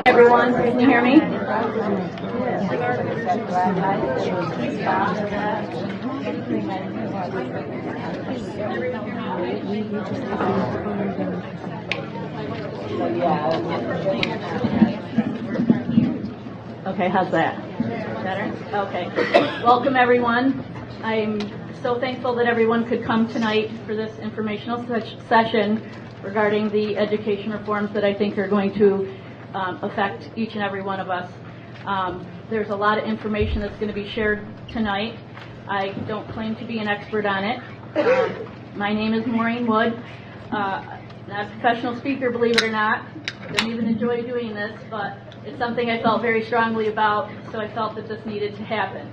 Everyone, can you hear me? Okay, how's that? Better? Okay. Welcome, everyone. I'm so thankful that everyone could come tonight for this informational session regarding the education reforms that I think are going to affect each and every one of us. There's a lot of information that's going to be shared tonight. I don't claim to be an expert on it. My name is Maureen Wood. Not a professional speaker, believe it or not. I don't even enjoy doing this, but it's something I felt very strongly about, so I felt that this needed to happen.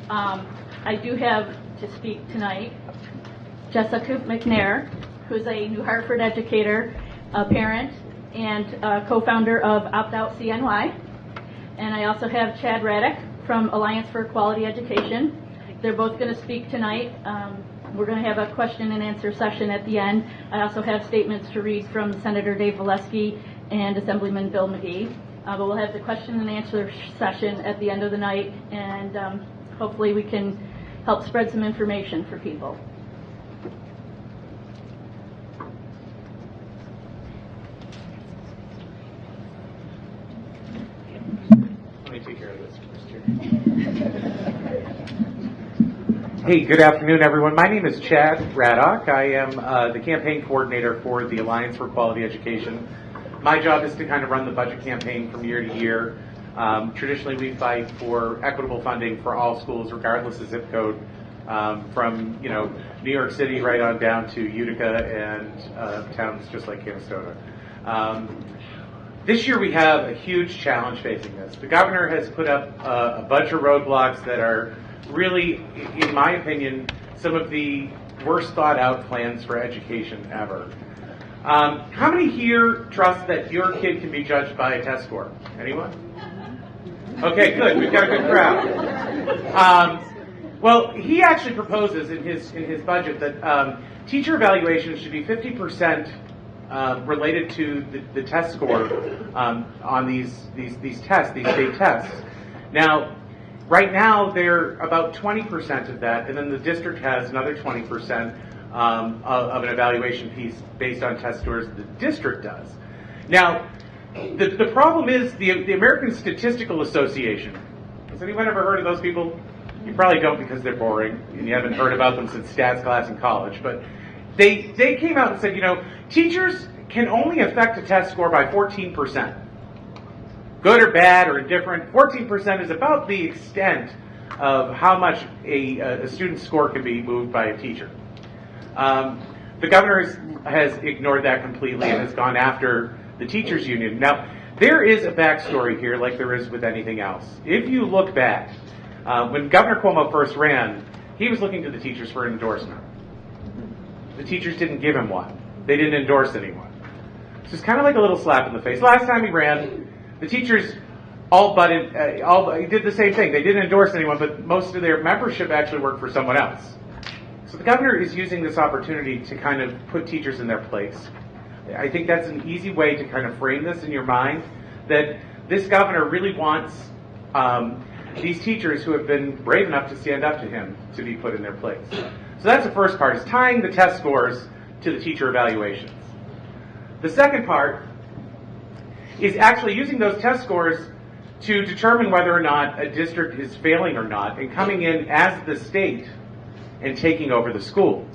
I do have to speak tonight Jessica McNair, who's a New Hartford educator, a parent, and co-founder of Opt Out CNY. And I also have Chad Radock from Alliance for Quality Education. They're both going to speak tonight. We're going to have a question and answer session at the end. I also have statements to read from Senator Dave Valesky and Assemblyman Bill Magee. But we'll have the question and answer session at the end of the night, and hopefully we can help spread some information for people. Let me take care of this first here. Hey, good afternoon, everyone. My name is Chad Radock. I am the campaign coordinator for the Alliance for Quality Education. My job is to kind of run the budget campaign from year to year. Traditionally, we fight for equitable funding for all schools, regardless of zip code, from New York City right on down to Utica and towns just like Canastota. This year, we have a huge challenge facing this. The governor has put up a bunch of roadblocks that are really, in my opinion, some of the worst thought out plans for education ever. How many here trust that your kid can be judged by a test score? Anyone? Okay, good. We've got a good crowd. Well, he actually proposes in his budget that teacher evaluations should be 50% related to the test score on these tests, these state tests. Now, right now they're about 20% of that, and then the district has another 20%. Of an evaluation piece based on test scores the district does. Now, the problem is the American Statistical Association. Has anyone ever heard of those people? You probably don't because they're boring and you haven't heard about them since stats class in college. But they came out and said, teachers can only affect a test score by 14%. Good or bad or indifferent, 14% is about the extent of how much a student's score can be moved by a teacher. The governor has ignored that completely and has gone after the teachers union. Now, there is a backstory here like there is with anything else. If you look back, when Governor Cuomo first ran, he was looking to the teachers for an endorsement. The teachers didn't give him one. They didn't endorse anyone. So it's kind of like a little slap in the face. Last time he ran, the teachers all did the same thing. They didn't endorse anyone, but most of their membership actually worked for someone else. So the governor is using this opportunity to kind of put teachers in their place. I think that's an easy way to kind of frame this in your mind, that this governor really wants these teachers who have been brave enough to stand up to him to be put in their place. So that's the first part, is tying the test scores to the teacher evaluations. The second part is actually using those test scores to determine whether or not a district is failing or not, and coming in as the state and taking over the school.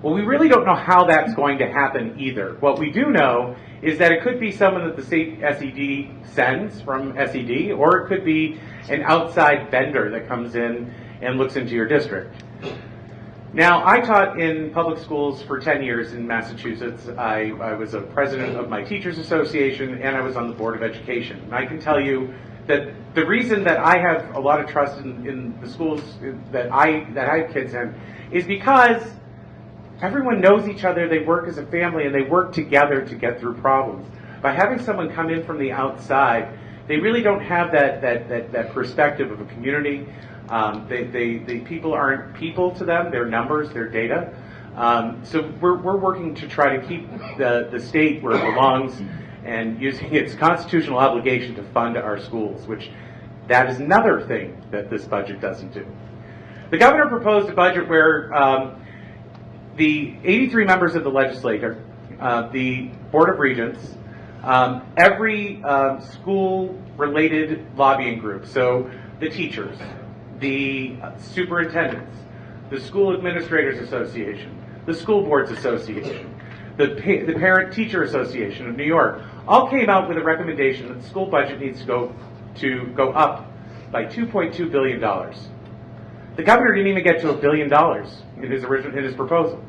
Well, we really don't know how that's going to happen either. What we do know is that it could be someone that the state SED sends from SED, or it could be an outside vendor that comes in and looks into your district. Now, I taught in public schools for 10 years in Massachusetts. I was a president of my teachers association, and I was on the Board of Education. And I can tell you that the reason that I have a lot of trust in the schools that I have kids in is because everyone knows each other, they work as a family, and they work together to get through problems. By having someone come in from the outside, they really don't have that perspective of a community. The people aren't people to them, they're numbers, they're data. So we're working to try to keep the state where it belongs and using its constitutional obligation to fund our schools, which that is another thing that this budget doesn't do. The governor proposed a budget where the 83 members of the legislature, the Board of Regents, every school-related lobbying group, so the teachers, the superintendents, the School Administrators Association, the School Boards Association, the Parent-Teacher Association of New York, all came out with a recommendation that the school budget needs to go up by $2.2 billion. The governor didn't even get to $1 billion in his proposal.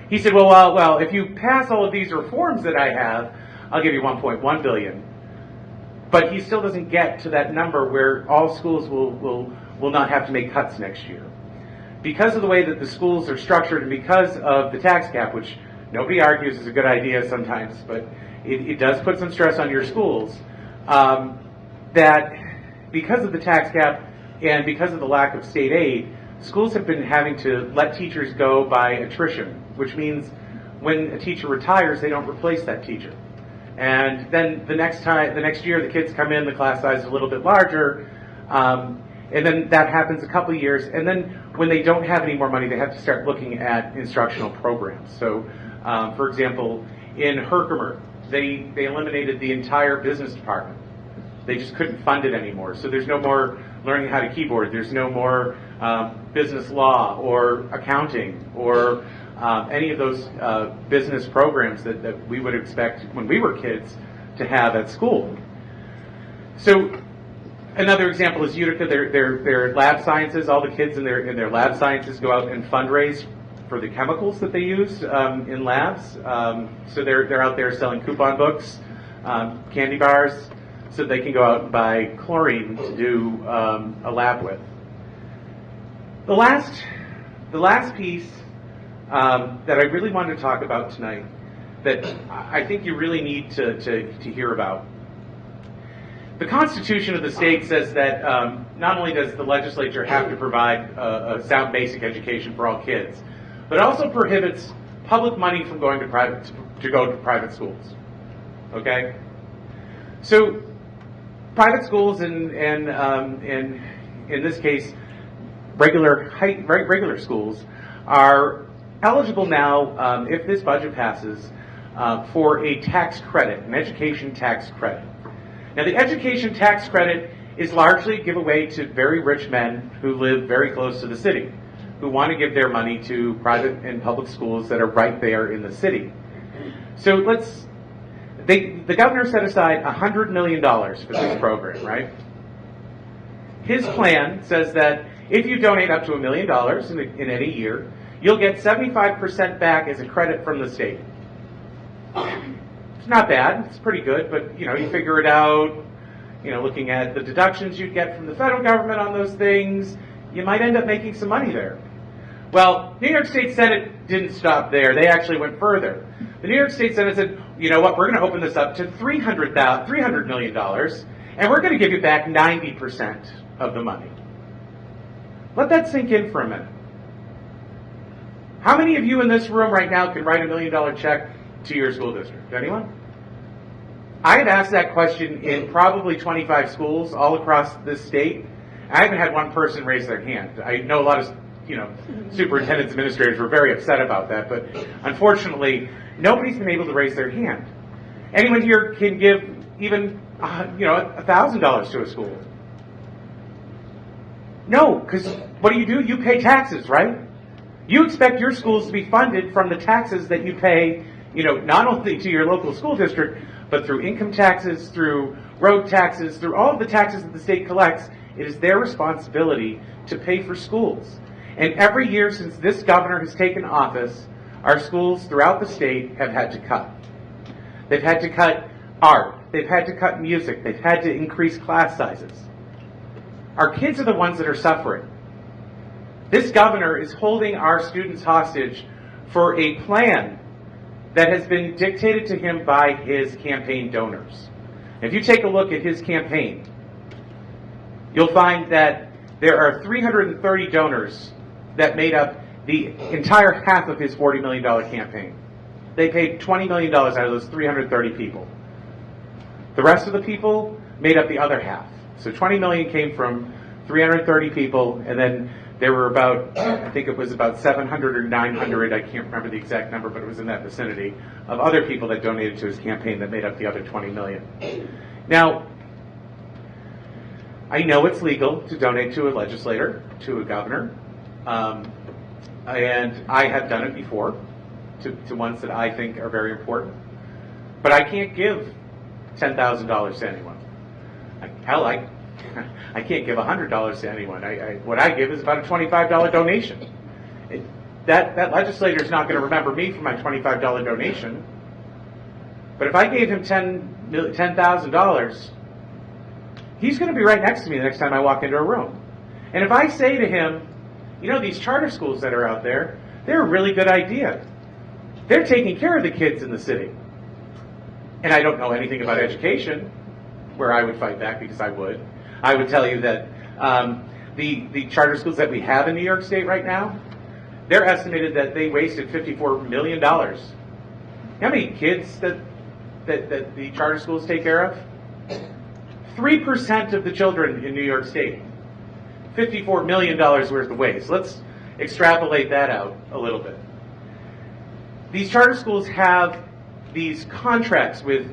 He said, well, if you pass all of these reforms that I have, I'll give you $1.1 billion. But he still doesn't get to that number where all schools will not have to make cuts next year. Because of the way that the schools are structured and because of the tax cap, which nobody argues is a good idea sometimes, but it does put some stress on your schools, that because of the tax cap and because of the lack of state aid, schools have been having to let teachers go by attrition, which means when a teacher retires, they don't replace that teacher. And then the next year, the kids come in, the class size is a little bit larger, and then that happens a couple of years, and then when they don't have any more money, they have to start looking at instructional programs. So, for example, in Herkimer, they eliminated the entire business department. They just couldn't fund it anymore. So there's no more learning how to keyboard. There's no more business law or accounting or any of those business programs that we would expect when we were kids to have at school. So another example is Utica. Their lab sciences. All the kids in their lab sciences go out and fundraise for the chemicals that they use in labs. So they're out there selling coupon books, candy bars, so they can go out and buy chlorine to do a lab with. The last piece that I really wanted to talk about tonight, that I think you really need to hear about. The Constitution of the state says that not only does the legislature have to provide a sound basic education for all kids, but also prohibits public money from going to private schools. Okay, so private schools and in this case regular schools are eligible now, if this budget passes, for a tax credit, an education tax credit. Now, the education tax credit is largely a giveaway to very rich men who live very close to the city, who want to give their money to private and public schools that are right there in the city. So the governor set aside $100 million for this program, right? His plan says that if you donate up to $1 million in any year, you'll get 75% back as a credit from the state. It's not bad. It's pretty good, but you figure it out. Looking at the deductions you'd get from the federal government on those things, you might end up making some money there. Well, New York State Senate didn't stop there. They actually went further. The New York State Senate said, you know what, we're going to open this up to $300 million, and we're going to give you back 90% of the money. Let that sink in for a minute. How many of you in this room right now can write $1 million check to your school district? Anyone? I have asked that question in probably 25 schools all across this state. I haven't had one person raise their hand. I know a lot of superintendents, administrators were very upset about that, but unfortunately, nobody's been able to raise their hand. Anyone here can give even $1,000 to a school? No, because what do? You pay taxes, right? You expect your schools to be funded from the taxes that you pay, not only to your local school district, but through income taxes, through road taxes, through all of the taxes that the state collects. It is their responsibility to pay for schools. And every year since this governor has taken office, our schools throughout the state have had to cut. They've had to cut art. They've had to cut music. They've had to increase class sizes. Our kids are the ones that are suffering. This governor is holding our students hostage for a plan that has been dictated to him by his campaign donors. If you take a look at his campaign, you'll find that there are 330 donors that made up the entire half of his $40 million campaign. They paid $20 million out of those 330 people. The rest of the people made up the other half. So $20 million came from 330 people, and then there were about, I think it was about 700 or 900, I can't remember the exact number, but it was in that vicinity, of other people that donated to his campaign that made up the other 20 million. Now, I know it's legal to donate to a legislator, to a governor, and I have done it before to ones that I think are very important, but I can't give $10,000 to anyone. Hell, I can't give $100 to anyone. What I give is about a $25 donation. That legislator is not going to remember me for my $25 donation. But if I gave him $10,000, he's going to be right next to me the next time I walk into a room. And if I say to him, you know, these charter schools that are out there, they're a really good idea. They're taking care of the kids in the city. And I don't know anything about education, where I would fight back because I would. I would tell you that the charter schools that we have in New York State right now, they're estimated that they wasted $54 million. How many kids that the charter schools take care of? 3% of the children in New York State. $54 million worth of waste. Let's extrapolate that out a little bit. These charter schools have these contracts with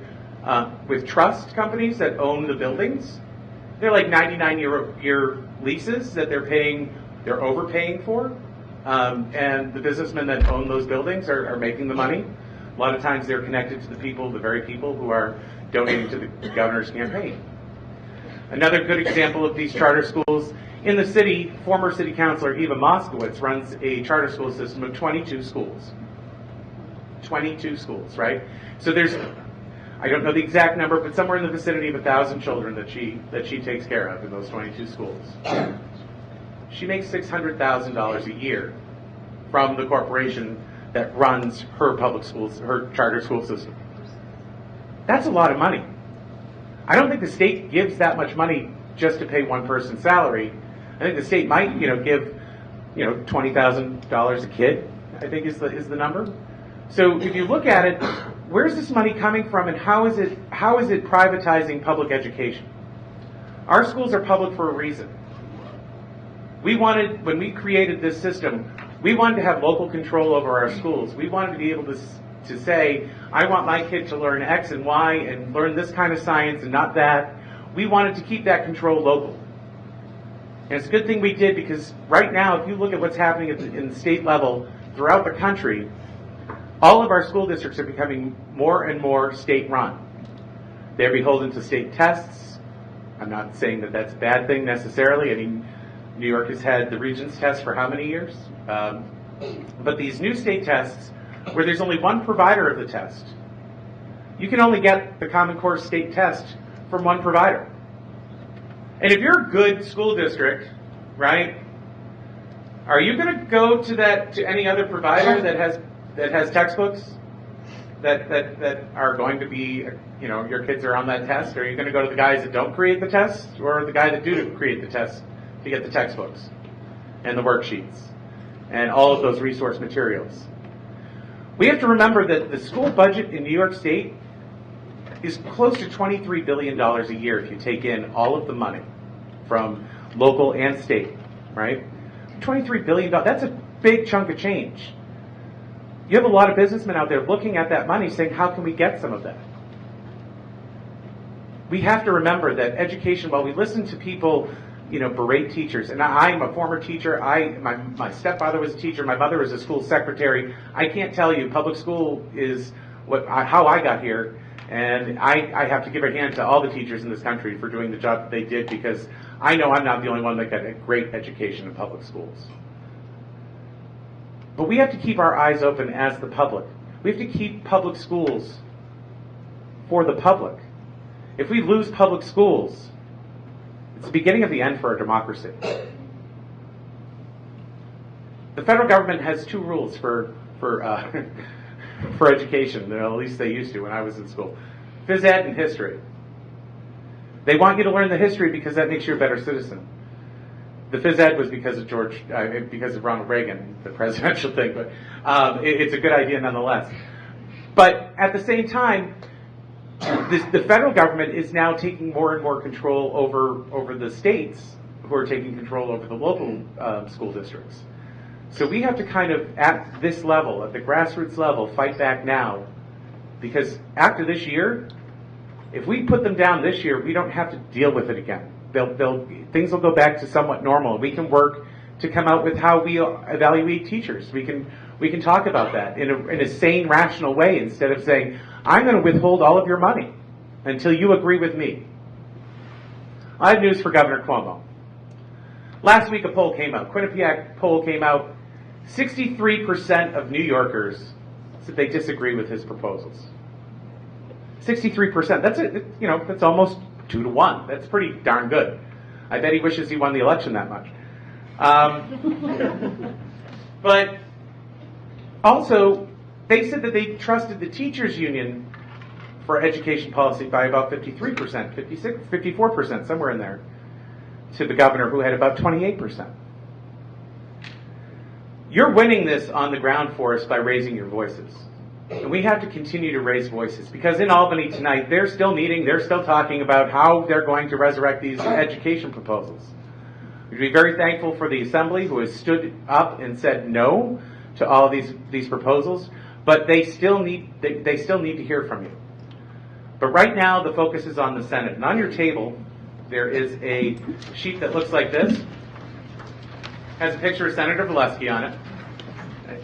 trust companies that own the buildings. They're like 99-year leases that they're overpaying for, and the businessmen that own those buildings are making the money. A lot of times they're connected to the very people who are donating to the governor's campaign. Another good example of these charter schools in the city, former city councilor Eva Moskowitz runs a charter school system of 22 schools. 22 schools, right? So there's, I don't know the exact number, but somewhere in the vicinity of 1,000 children that she takes care of in those 22 schools. She makes $600,000 a year from the corporation that runs her public schools, her charter school system. That's a lot of money. I don't think the state gives that much money just to pay one person's salary. I think the state might, give, $20,000 a kid, I think is the number. So if you look at it, where's this money coming from, and how is it privatizing public education? Our schools are public for a reason. When we created this system, we wanted to have local control over our schools. We wanted to be able to say, I want my kid to learn X and Y and learn this kind of science and not that. We wanted to keep that control local. And it's a good thing we did, because right now, if you look at what's happening in the state level throughout the country, all of our school districts are becoming more and more state-run. They're beholden to state tests. I'm not saying that that's a bad thing necessarily. I mean, New York has had the Regents test for how many years? But these new state tests, where there's only one provider of the test, you can only get the Common Core state test from one provider. And if you're a good school district, right, are you going to go to any other provider that has textbooks that are going to be, your kids are on that test? Or are you going to go to the guys that don't create the test, or the guy that do create the test to get the textbooks and the worksheets and all of those resource materials? We have to remember that the school budget in New York State is close to $23 billion a year if you take in all of the money from local and state, right? $23 billion, that's a big chunk of change. You have a lot of businessmen out there looking at that money saying, how can we get some of that? We have to remember that education, while we listen to people, berate teachers, and I'm a former teacher, my stepfather was a teacher, my mother was a school secretary. I can't tell you, public school is how I got here, and I have to give a hand to all the teachers in this country for doing the job that they did, because I know I'm not the only one that got a great education in public schools. But we have to keep our eyes open as the public. We have to keep public schools for the public. If we lose public schools, it's the beginning of the end for our democracy. The federal government has two rules for education. At least they used to when I was in school. Phys ed and history. They want you to learn the history because that makes you a better citizen. The phys ed was because of because of Ronald Reagan, the presidential thing, but it's a good idea nonetheless. But at the same time, the federal government is now taking more and more control over the states, who are taking control over the local school districts. So we have to kind of, at this level, at the grassroots level, fight back now, because after this year, if we put them down this year, we don't have to deal with it again. Things will go back to somewhat normal. We can work to come out with how we evaluate teachers. We can talk about that in a sane, rational way, instead of saying, I'm going to withhold all of your money until you agree with me. I have news for Governor Cuomo. Last week a poll came out, Quinnipiac poll came out, 63% of New Yorkers said they disagree with his proposals. 63%, that's almost 2 to 1. That's pretty darn good. I bet he wishes he won the election that much. But also, they said that they trusted the teachers union for education policy by about 53%, 56, 54%, somewhere in there, to the governor, who had about 28%. You're winning this on the ground for us by raising your voices. And we have to continue to raise voices, because in Albany tonight, they're still meeting, they're still talking about how they're going to resurrect these education proposals. We'd be very thankful for the Assembly, who has stood up and said no to all of these proposals, but they still need to hear from you. But right now, the focus is on the Senate. And on your table, there is a sheet that looks like this. Has a picture of Senator Valesky on it.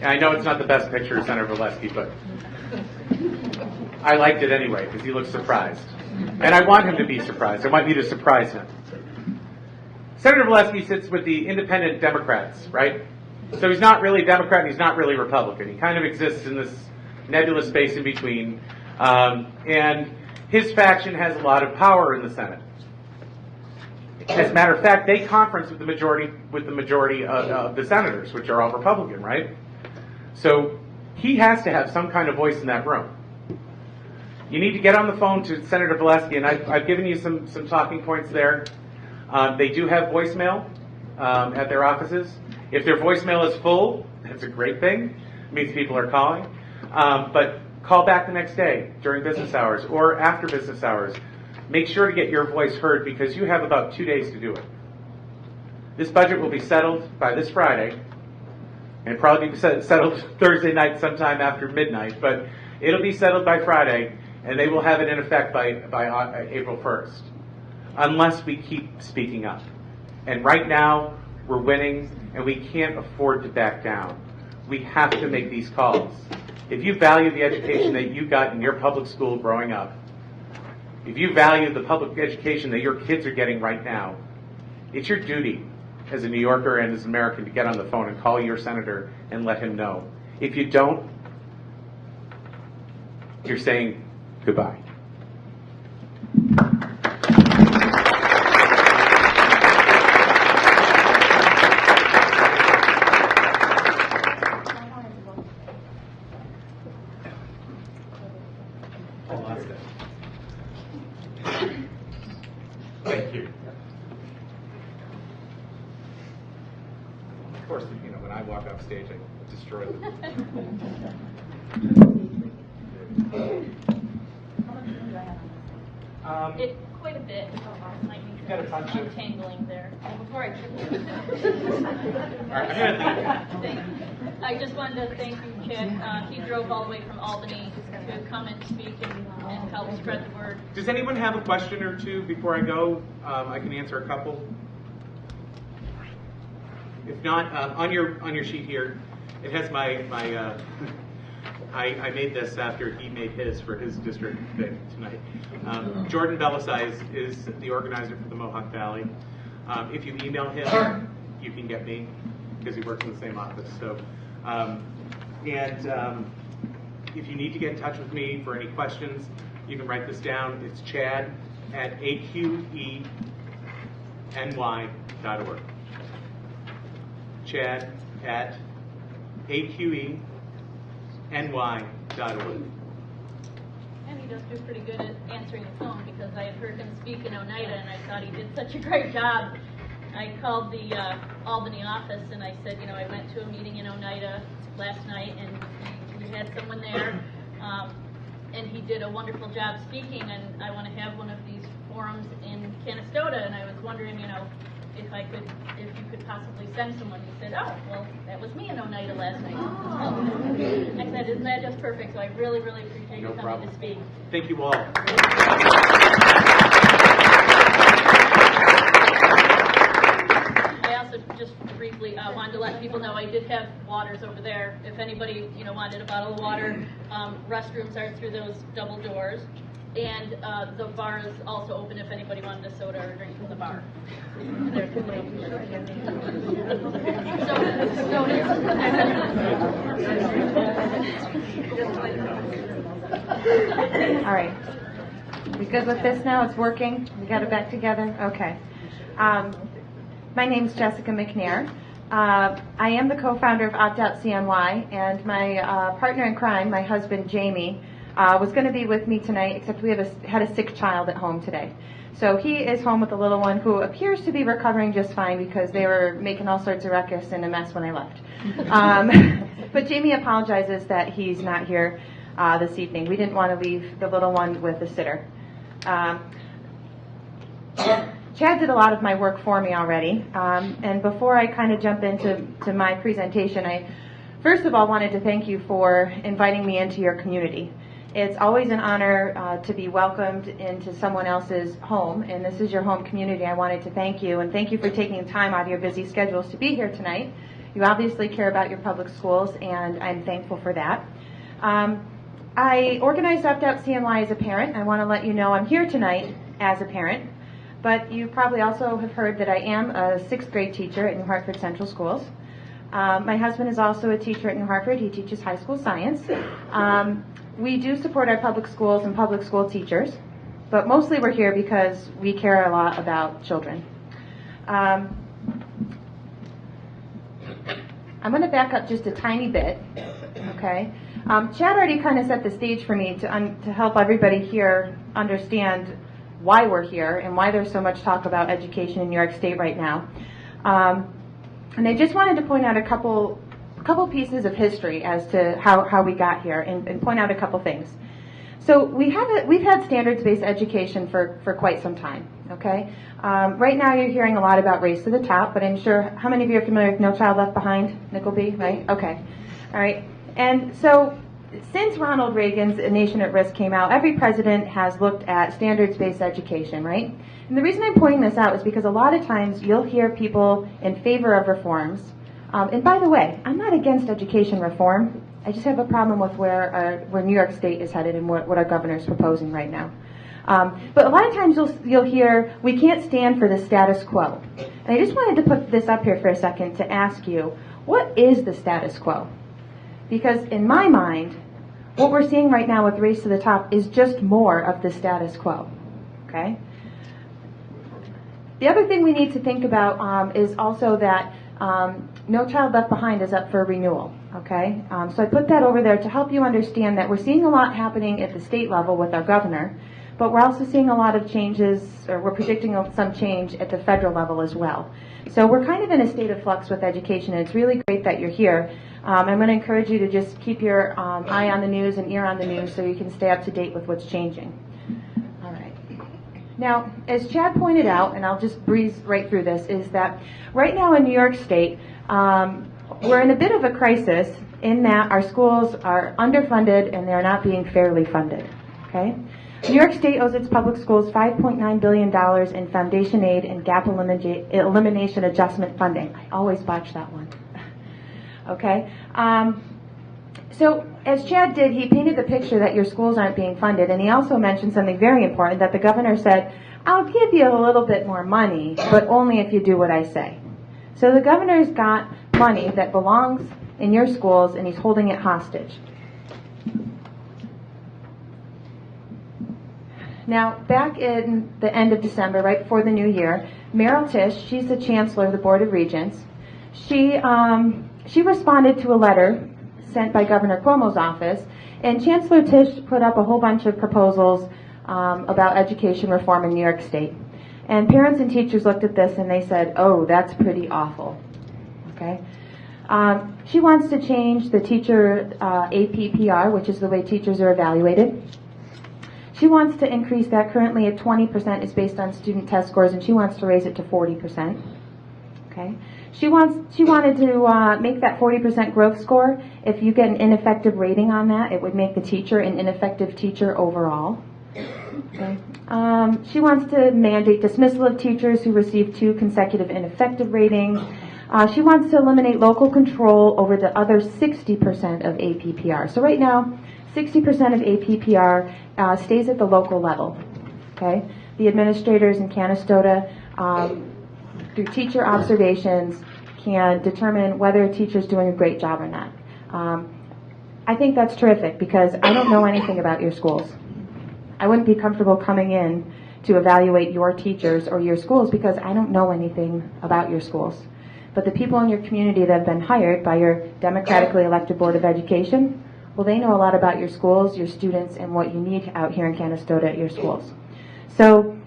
I know it's not the best picture of Senator Valesky, but I liked it anyway because he looks surprised. And I want him to be surprised. I want you to surprise him. Senator Valesky sits with the independent Democrats, right? So he's not really Democrat and he's not really Republican. He kind of exists in this nebulous space in between. And his faction has a lot of power in the Senate. As a matter of fact, they conference with the majority of the senators, which are all Republican, right? So he has to have some kind of voice in that room. You need to get on the phone to Senator Valesky, and I've given you some talking points there. They do have voicemail at their offices. If their voicemail is full, that's a great thing. It means people are calling. But call back the next day during business hours or after business hours. Make sure to get your voice heard, because you have about 2 days to do it. This budget will be settled by this Friday, and probably be settled Thursday night sometime after midnight, but it'll be settled by Friday, and they will have it in effect by April 1st, unless we keep speaking up. And right now, we're winning, and we can't afford to back down. We have to make these calls. If you value the education that you got in your public school growing up, if you value the public education that your kids are getting right now, it's your duty as a New Yorker and as an American to get on the phone and call your senator and let him know. If you don't, you're saying goodbye. Thank you. Of course, when I walk off stage, I destroy them. Quite a bit. Got a bunch of untangling there. Before I trip you. All right, I'm gonna leave. I just wanted to thank you, Chad. He drove all the way from Albany to come and speak and help spread the word. Does anyone have a question or two before I go? I can answer a couple. If not, on your sheet here, it has my I made this after he made his for his district thing tonight. Jordan Belisai is the organizer for the Mohawk Valley. If you email him, you can get me, because he works in the same office. So, if you need to get in touch with me for any questions, you can write this down. It's Chad at aqeny.org. Chad at aqeny.org. And he does do pretty good at answering the phone, because I had heard him speak in Oneida and I thought he did such a great job. I called the Albany office and I said, I went to a meeting in Oneida last night and we had someone there, and he did a wonderful job speaking, and I want to have one of these forums in Canastota, and I was wondering, if you could possibly send someone. He said, oh, well, that was me in Oneida last night. I said, isn't that just perfect? So I really, really appreciate you coming to speak. Thank you all. I also just briefly wanted to let people know I did have waters over there. If anybody wanted a bottle of water, restrooms are through those double doors, and the bar is also open if anybody wanted a soda or a drink from the bar. All right. We good with this now? It's working? We got it back together? Okay. My name's Jessica McNair. I am the co-founder of Opt Out CNY, and my partner in crime, my husband Jamie, was going to be with me tonight, except we had a sick child at home today. So he is home with the little one, who appears to be recovering just fine because they were making all sorts of ruckus and a mess when I left. But Jamie apologizes that he's not here this evening. We didn't want to leave the little one with a sitter. Chad did a lot of my work for me already, and before I kind of jump into my presentation, I first of all wanted to thank you for inviting me into your community. It's always an honor to be welcomed into someone else's home, and this is your home community. I wanted to thank you, and thank you for taking time out of your busy schedules to be here tonight. You obviously care about your public schools, and I'm thankful for that. I organized Opt Out CNY as a parent. I want to let you know I'm here tonight as a parent, but you probably also have heard that I am a 6th grade teacher at New Hartford Central Schools. My husband is also a teacher at New Hartford. He teaches high school science. We do support our public schools and public school teachers, but mostly we're here because we care a lot about children. I'm going to back up just a tiny bit, okay? Chad already kind of set the stage for me to help everybody here understand why we're here and why there's so much talk about education in New York State right now. And I just wanted to point out a couple pieces of history as to how we got here and point out a couple things. So we've had standards-based education for quite some time, okay? Right now you're hearing a lot about Race to the Top, but I'm sure, how many of you are familiar with No Child Left Behind, Nickelby, right? Okay, all right. And so since Ronald Reagan's A Nation at Risk came out, every president has looked at standards-based education, right? And the reason I'm pointing this out is because a lot of times you'll hear people in favor of reforms. And by the way, I'm not against education reform. I just have a problem with where New York State is headed and what our governor is proposing right now. But a lot of times you'll hear, we can't stand for the status quo. And I just wanted to put this up here for a second to ask you, what is the status quo? Because in my mind, what we're seeing right now with Race to the Top is just more of the status quo, okay? The other thing we need to think about is also that No Child Left Behind is up for renewal, okay? So I put that over there to help you understand that we're seeing a lot happening at the state level with our governor, but we're also seeing a lot of changes, or we're predicting some change at the federal level as well. So we're kind of in a state of flux with education, and it's really great that you're here. I'm going to encourage you to just keep your eye on the news and ear on the news so you can stay up to date with what's changing. All right. Now, as Chad pointed out, and I'll just breeze right through this, is that right now in New York State, we're in a bit of a crisis in that our schools are underfunded and they're not being fairly funded, okay? New York State owes its public schools $5.9 billion in foundation aid and gap elimination adjustment funding. I always botch that one. Okay? So as Chad did, he painted the picture that your schools aren't being funded, and he also mentioned something very important, that the governor said, I'll give you a little bit more money, but only if you do what I say. So the governor's got money that belongs in your schools, and he's holding it hostage. Now, back in the end of December, right before the new year, Meryl Tisch, she's the chancellor of the Board of Regents, she responded to a letter sent by Governor Cuomo's office, and Chancellor Tisch put up a whole bunch of proposals about education reform in New York State. And parents and teachers looked at this and they said, oh, that's pretty awful. Okay. She wants to change the teacher APPR, which is the way teachers are evaluated. She wants to increase that. Currently at 20% is based on student test scores, and she wants to raise it to 40%. Okay. She wanted to make that 40% growth score. If you get an ineffective rating on that, it would make the teacher an ineffective teacher overall. Okay. She wants to mandate dismissal of teachers who receive 2 consecutive ineffective ratings. She wants to eliminate local control over the other 60% of APPR. So right now, 60% of APPR stays at the local level. Okay. The administrators in Canastota, through teacher observations, can determine whether a teacher is doing a great job or not. I think that's terrific because I don't know anything about your schools. I wouldn't be comfortable coming in to evaluate your teachers or your schools because I don't know anything about your schools. But the people in your community that have been hired by your democratically elected Board of Education, well, they know a lot about your schools, your students, and what you need out here in Canastota at your schools. So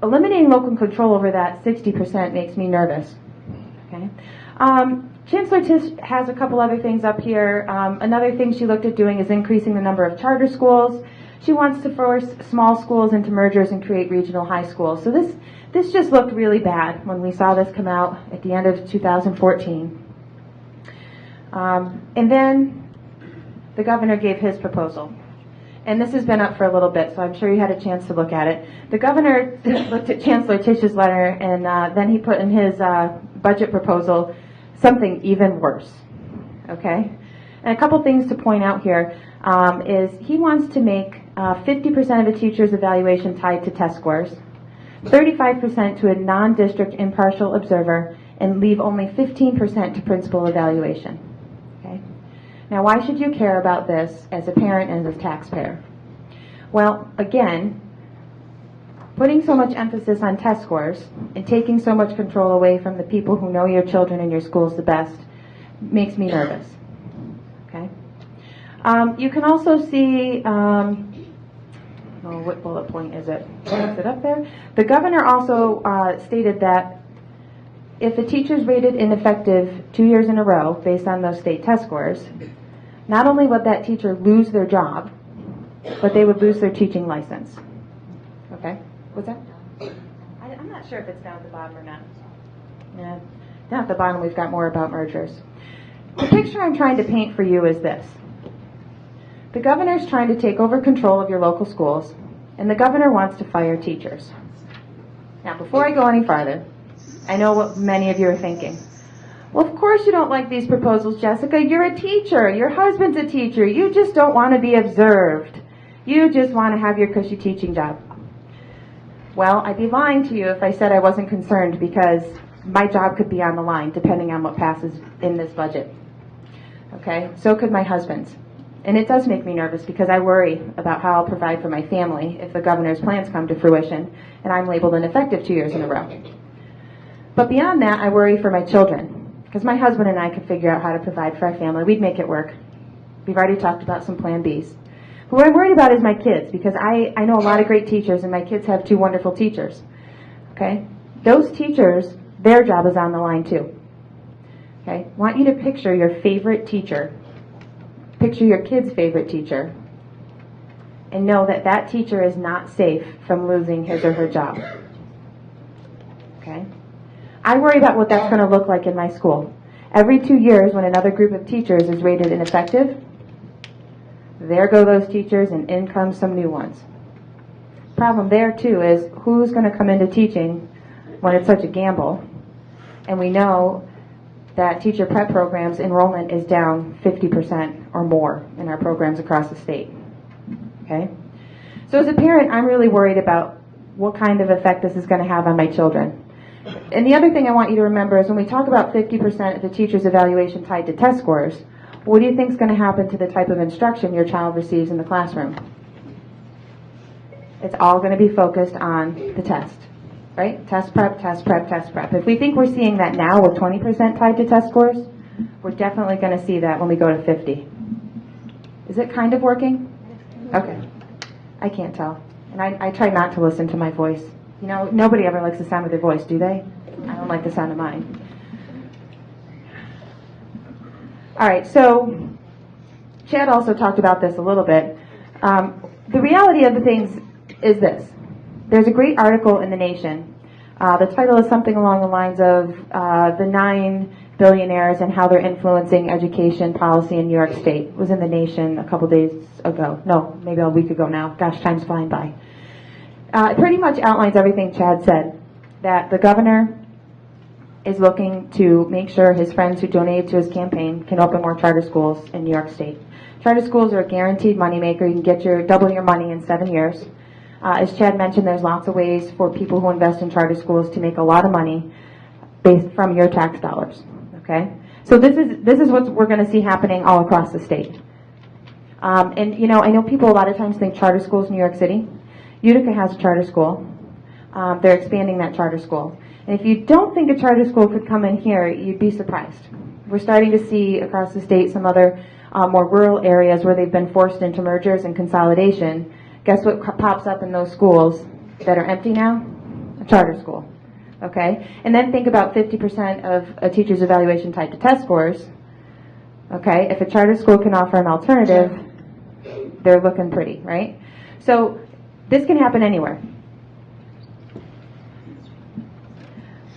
eliminating local control over that 60% makes me nervous. Okay. Chancellor Tisch has a couple other things up here. Another thing she looked at doing is increasing the number of charter schools. She wants to force small schools into mergers and create regional high schools. So this just looked really bad when we saw this come out at the end of 2014. And then the governor gave his proposal. And this has been up for a little bit, so I'm sure you had a chance to look at it. The governor looked at Chancellor Tisch's letter, and then he put in his budget proposal something even worse. Okay? And a couple things to point out here is he wants to make 50% of a teacher's evaluation tied to test scores, 35% to a non-district impartial observer, and leave only 15% to principal evaluation. Okay? Now, why should you care about this as a parent and as a taxpayer? Well, again, putting so much emphasis on test scores and taking so much control away from the people who know your children and your schools the best makes me nervous. Okay? You can also see, what bullet point is it? Is it up there? The governor also stated that if a teacher's rated ineffective 2 years in a row based on those state test scores, not only would that teacher lose their job, but they would lose their teaching license. Okay? What's that? I'm not sure if it's down at the bottom or not. Yeah. Down at the bottom we've got more about mergers. The picture I'm trying to paint for you is this. The governor's trying to take over control of your local schools, and the governor wants to fire teachers. Now, before I go any farther, I know what many of you are thinking. Well, of course you don't like these proposals, Jessica. You're a teacher. Your husband's a teacher. You just don't want to be observed. You just want to have your cushy teaching job. Well, I'd be lying to you if I said I wasn't concerned because my job could be on the line depending on what passes in this budget. Okay? So could my husband's. And it does make me nervous because I worry about how I'll provide for my family if the governor's plans come to fruition and I'm labeled ineffective 2 years in a row. But beyond that, I worry for my children because my husband and I could figure out how to provide for our family. We'd make it work. We've already talked about some plan Bs. But what I'm worried about is my kids because I know a lot of great teachers and my kids have 2 wonderful teachers. Okay? Those teachers, their job is on the line too. Okay? I want you to picture your favorite teacher. Picture your kid's favorite teacher and know that that teacher is not safe from losing his or her job. Okay? I worry about what that's going to look like in my school. Every 2 years when another group of teachers is rated ineffective, there go those teachers and in come some new ones. Problem there too is who's going to come into teaching when it's such a gamble, and we know that teacher prep programs enrollment is down 50% or more in our programs across the state. Okay? So as a parent, I'm really worried about what kind of effect this is going to have on my children. And the other thing I want you to remember is when we talk about 50% of the teacher's evaluation tied to test scores, what do you think is going to happen to the type of instruction your child receives in the classroom? It's all going to be focused on the test. Right? Test prep, test prep, test prep. If we think we're seeing that now with 20% tied to test scores, we're definitely going to see that when we go to 50. Is it kind of working? Okay. I can't tell. And I try not to listen to my voice. You know, nobody ever likes the sound of their voice, do they? I don't like the sound of mine. All right, so Chad also talked about this a little bit. The reality of the things is this. There's a great article in The Nation. The title is something along the lines of the 9 billionaires and how they're influencing education policy in New York State. It was in The Nation a couple days ago. No, maybe a week ago now. Gosh, time's flying by. It pretty much outlines everything Chad said, that the governor is looking to make sure his friends who donated to his campaign can open more charter schools in New York State. Charter schools are a guaranteed moneymaker. You can get double your money in 7 years. As Chad mentioned, there's lots of ways for people who invest in charter schools to make a lot of money based from your tax dollars. Okay, so this is what we're going to see happening all across the state. And you know, I know people a lot of times think charter schools in New York City. Utica has a charter school. They're expanding that charter school. And if you don't think a charter school could come in here, you'd be surprised. We're starting to see across the state some other more rural areas where they've been forced into mergers and consolidation. Guess what pops up in those schools that are empty now? A charter school. Okay? And then think about 50% of a teacher's evaluation tied to test scores. Okay? If a charter school can offer an alternative, they're looking pretty, right? So this can happen anywhere.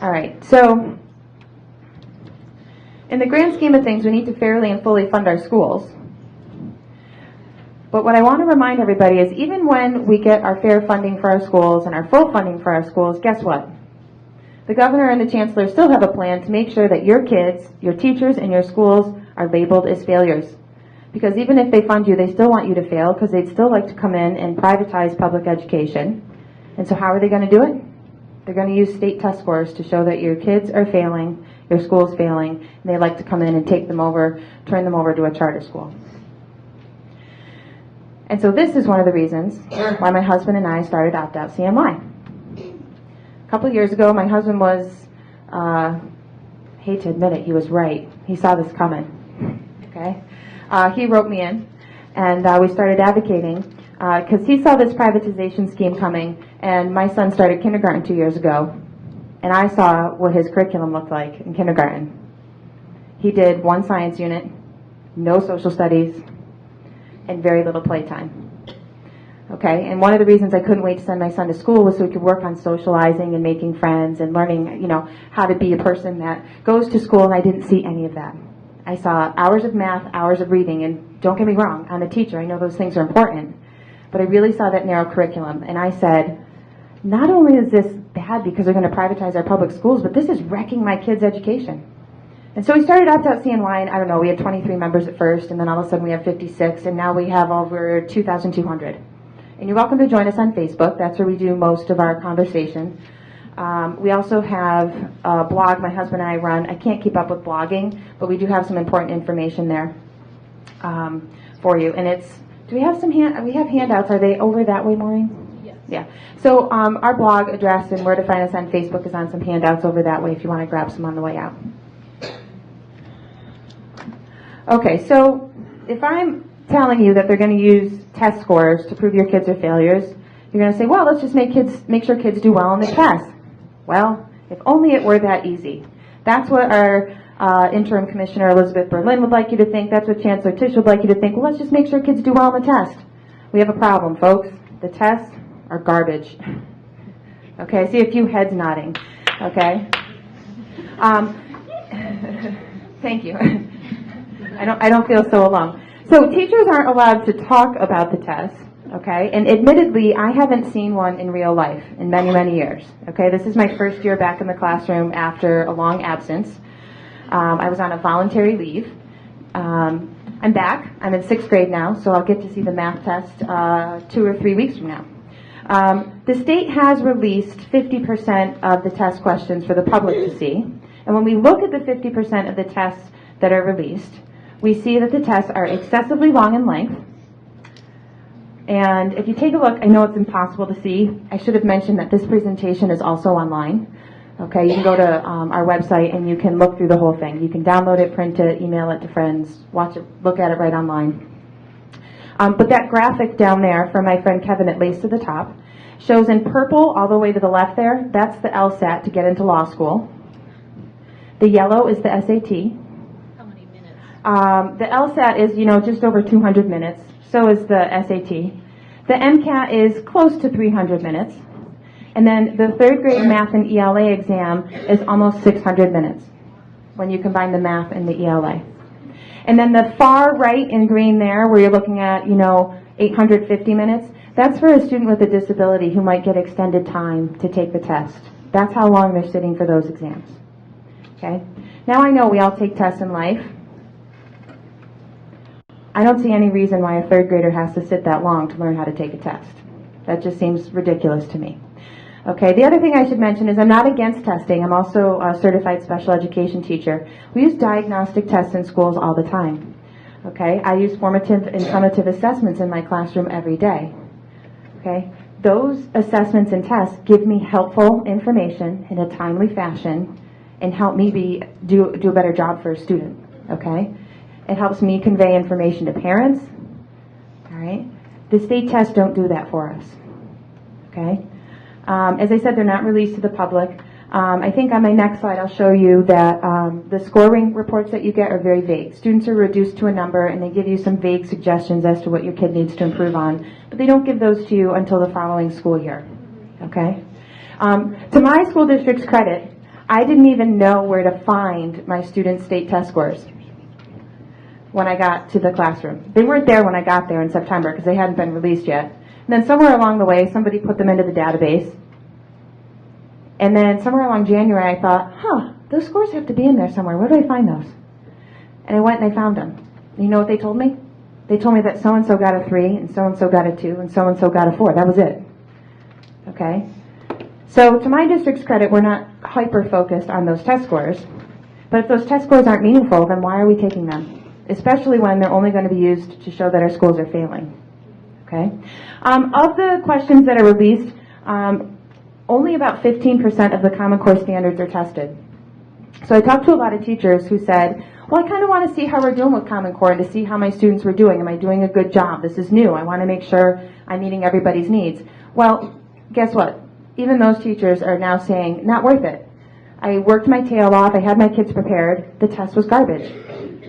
All right, so in the grand scheme of things, we need to fairly and fully fund our schools. But what I want to remind everybody is even when we get our fair funding for our schools and our full funding for our schools, guess what? The governor and the chancellor still have a plan to make sure that your kids, your teachers, and your schools are labeled as failures. Because even if they fund you, they still want you to fail because they'd still like to come in and privatize public education. And so how are they going to do it? They're going to use state test scores to show that your kids are failing, your school's failing, and they like to come in and take them over, turn them over to a charter school. And so this is one of the reasons why my husband and I started Opt Out CNY. A couple of years ago, my husband was, hate to admit it, he was right. He saw this coming. Okay? He wrote me in, and we started advocating because he saw this privatization scheme coming, and my son started kindergarten 2 years ago, and I saw what his curriculum looked like in kindergarten. He did 1 science unit, no social studies, and very little playtime. Okay, and one of the reasons I couldn't wait to send my son to school was so he could work on socializing and making friends and learning, you know, how to be a person that goes to school, and I didn't see any of that. I saw hours of math, hours of reading, and don't get me wrong, I'm a teacher, I know those things are important, but I really saw that narrow curriculum, and I said, not only is this bad because they're going to privatize our public schools, but this is wrecking my kids' education. And so we started Opt Out CNY, and I don't know, we had 23 members at first, and then all of a sudden we have 56, and now we have over 2,200. And you're welcome to join us on Facebook. That's where we do most of our conversation. We also have a blog my husband and I run. I can't keep up with blogging, but we do have some important information there for you. And it's, do we have we have handouts. Are they over that way, Maureen? Yes. Yeah. So our blog address and where to find us on Facebook is on some handouts over that way if you want to grab some on the way out. Okay, so if I'm telling you that they're going to use test scores to prove your kids are failures, you're going to say, well, let's just make sure kids do well on the test. Well, if only it were that easy. That's what our interim commissioner, Elizabeth Berlin, would like you to think. That's what Chancellor Tisch would like you to think. Well, let's just make sure kids do well on the test. We have a problem, folks. The tests are garbage. Okay, I see a few heads nodding. Okay. Thank you. I don't feel so alone. So teachers aren't allowed to talk about the tests, okay? And admittedly, I haven't seen one in real life in many, many years, okay? This is my first year back in the classroom after a long absence. I was on a voluntary leave. I'm back. I'm in 6th grade now, so I'll get to see the math test 2 or 3 weeks from now. The state has released 50% of the test questions for the public to see. And when we look at the 50% of the tests that are released, we see that the tests are excessively long in length. And if you take a look, I know it's impossible to see. I should have mentioned that this presentation is also online. Okay, you can go to our website and you can look through the whole thing. You can download it, print it, email it to friends, watch it, look at it right online. But that graphic down there from my friend Kevin at Lace to the Top Shows in purple all the way to the left there, that's the LSAT to get into law school. The yellow is the SAT. How many minutes? The LSAT is, just over 200 minutes. So is the SAT. The MCAT is close to 300 minutes. And then the third grade math and ELA exam is almost 600 minutes when you combine the math and the ELA. And then the far right in green there, where you're looking at, 850 minutes, that's for a student with a disability who might get extended time to take the test. That's how long they're sitting for those exams. Okay? Now I know we all take tests in life. I don't see any reason why a third grader has to sit that long to learn how to take a test. That just seems ridiculous to me. Okay, the other thing I should mention is I'm not against testing. I'm also a certified special education teacher. We use diagnostic tests in schools all the time. Okay, I use formative and summative assessments in my classroom every day. Okay, those assessments and tests give me helpful information in a timely fashion and help me do a better job for a student. Okay, it helps me convey information to parents. All right, the state tests don't do that for us. Okay. As I said, they're not released to the public. I think on my next slide I'll show you that the scoring reports that you get are very vague. Students are reduced to a number and they give you some vague suggestions as to what your kid needs to improve on, but they don't give those to you until the following school year. Okay? To my school district's credit, I didn't even know where to find my students' state test scores when I got to the classroom. They weren't there when I got there in September because they hadn't been released yet. And then somewhere along the way, somebody put them into the database. And then somewhere along January, I thought, those scores have to be in there somewhere. Where do I find those? And I went and I found them. And you know what they told me? They told me that so-and-so got a 3, and so-and-so got a 2, and so-and-so got a 4. That was it. Okay? So to my district's credit, we're not hyper-focused on those test scores. But if those test scores aren't meaningful, then why are we taking them? Especially when they're only going to be used to show that our schools are failing. Okay. Of the questions that are released, only about 15% of the Common Core standards are tested. So I talked to a lot of teachers who said, well, I kind of want to see how we're doing with Common Core and to see how my students were doing. Am I doing a good job? This is new. I want to make sure I'm meeting everybody's needs. Well, guess what? Even those teachers are now saying, not worth it. I worked my tail off. I had my kids prepared. The test was garbage.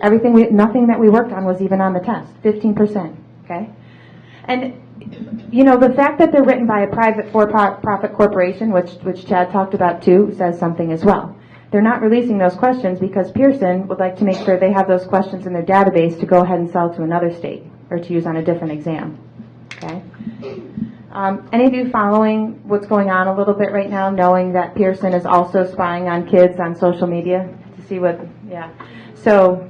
Nothing that we worked on was even on the test. 15%. Okay. And, the fact that they're written by a private for-profit corporation, which Chad talked about too, says something as well. They're not releasing those questions because Pearson would like to make sure they have those questions in their database to go ahead and sell to another state or to use on a different exam. Okay? Any of you following what's going on a little bit right now, knowing that Pearson is also spying on kids on social media to see what, So,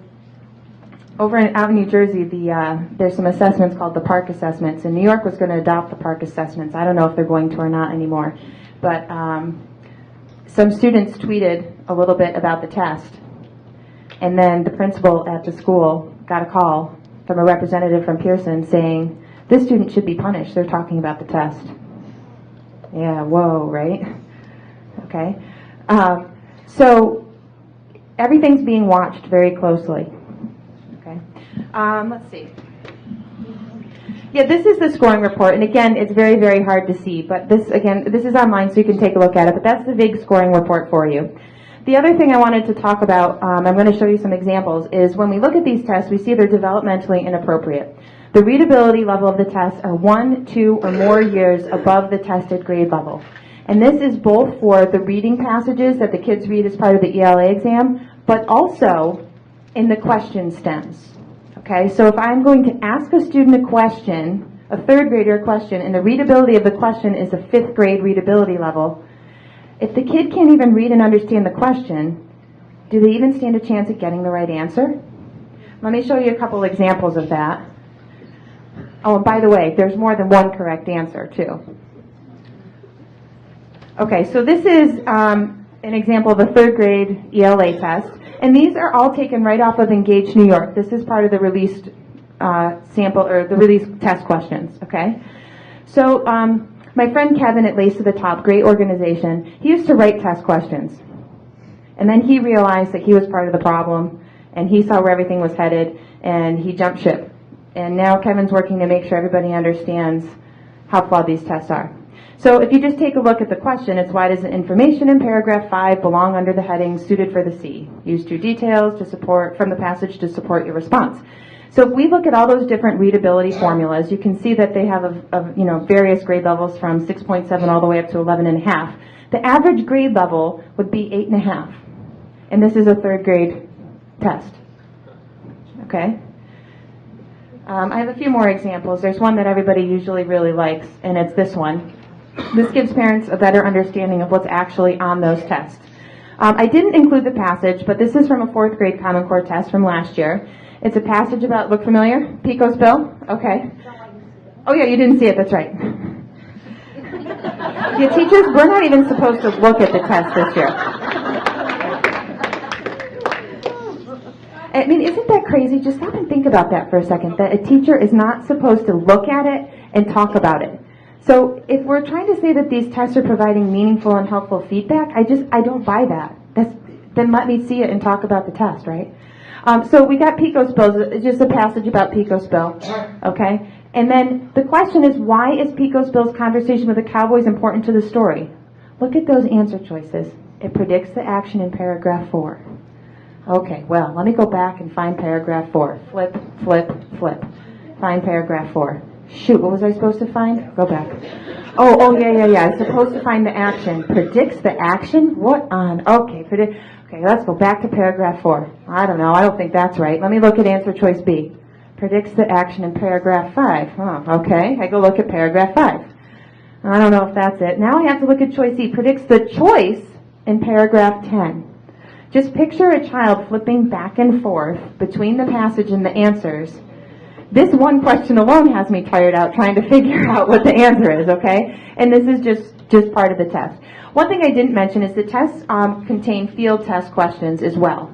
out in New Jersey, there's some assessments called the Park Assessments, and New York was going to adopt the Park Assessments. I don't know if they're going to or not anymore, but some students tweeted a little bit about the test, and then the principal at the school got a call from a representative from Pearson saying, this student should be punished. They're talking about the test. Yeah, whoa, right? Okay. So everything's being watched very closely. Let's see. Yeah, this is the scoring report, and again, it's very, very hard to see, but this is online, so you can take a look at it, but that's the big scoring report for you. The other thing I wanted to talk about, I'm going to show you some examples, is when we look at these tests, we see they're developmentally inappropriate. The readability level of the tests are 1, 2, or more years above the tested grade level. And this is both for the reading passages that the kids read as part of the ELA exam, but also in the question stems. Okay, so if I'm going to ask a student a question, a third grader a question, and the readability of the question is a 5th grade readability level, if the kid can't even read and understand the question, do they even stand a chance at getting the right answer? Let me show you a couple examples of that. Oh, and by the way, there's more than one correct answer, too. Okay, so this is an example of a 3rd grade ELA test. And these are all taken right off of Engage New York. This is part of the released sample, or the released test questions, okay? So my friend Kevin at Lace to the Top, great organization, he used to write test questions. And then he realized that he was part of the problem, and he saw where everything was headed, and he jumped ship. And now Kevin's working to make sure everybody understands how flawed these tests are. So if you just take a look at the question, it's why does the information in paragraph 5 belong under the heading suited for the C? Use 2 details to support from the passage to support your response. So if we look at all those different readability formulas, you can see that they have various grade levels from 6.7 all the way up to 11.5. The average grade level would be 8.5. And this is a 3rd grade test. Okay? I have a few more examples. There's one that everybody usually really likes, and it's this one. This gives parents a better understanding of what's actually on those tests. I didn't include the passage, but this is from a 4th grade Common Core test from last year. It's a passage about, look familiar? Pico's bill? Okay. Oh yeah, you didn't see it, that's right. Yeah, teachers, we're not even supposed to look at the test this year. I mean, isn't that crazy? Just stop and think about that for a second, that a teacher is not supposed to look at it and talk about it. So if we're trying to say that these tests are providing meaningful and helpful feedback, I don't buy that. Then let me see it and talk about the test, right? So we got Pico's bill, it's just a passage about Pico's bill, okay? And then the question is, why is Pico's bill's conversation with the Cowboys important to the story? Look at those answer choices. It predicts the action in paragraph 4. Okay, well, let me go back and find paragraph 4. Flip, flip, flip. Find paragraph 4. Shoot, what was I supposed to find? Go back. Oh, yeah. I was supposed to find the action. Predicts the action? What on? Okay, Okay, let's go back to paragraph 4. I don't know. I don't think that's right. Let me look at answer choice B. Predicts the action in paragraph 5. Oh, okay. I go look at paragraph 5. I don't know if that's it. Now I have to look at choice E. Predicts the choice in paragraph 10. Just picture a child flipping back and forth between the passage and the answers. This one question alone has me tired out trying to figure out what the answer is, okay? And this is just part of the test. One thing I didn't mention is the tests contain field test questions as well.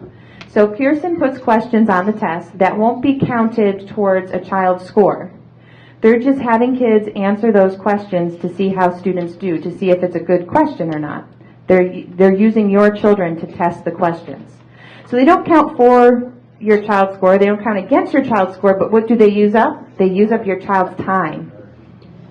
So Pearson puts questions on the test that won't be counted towards a child's score. They're just having kids answer those questions to see how students do, to see if it's a good question or not. They're using your children to test the questions. So they don't count for your child's score, they don't count against your child's score, but what do they use up? They use up your child's time.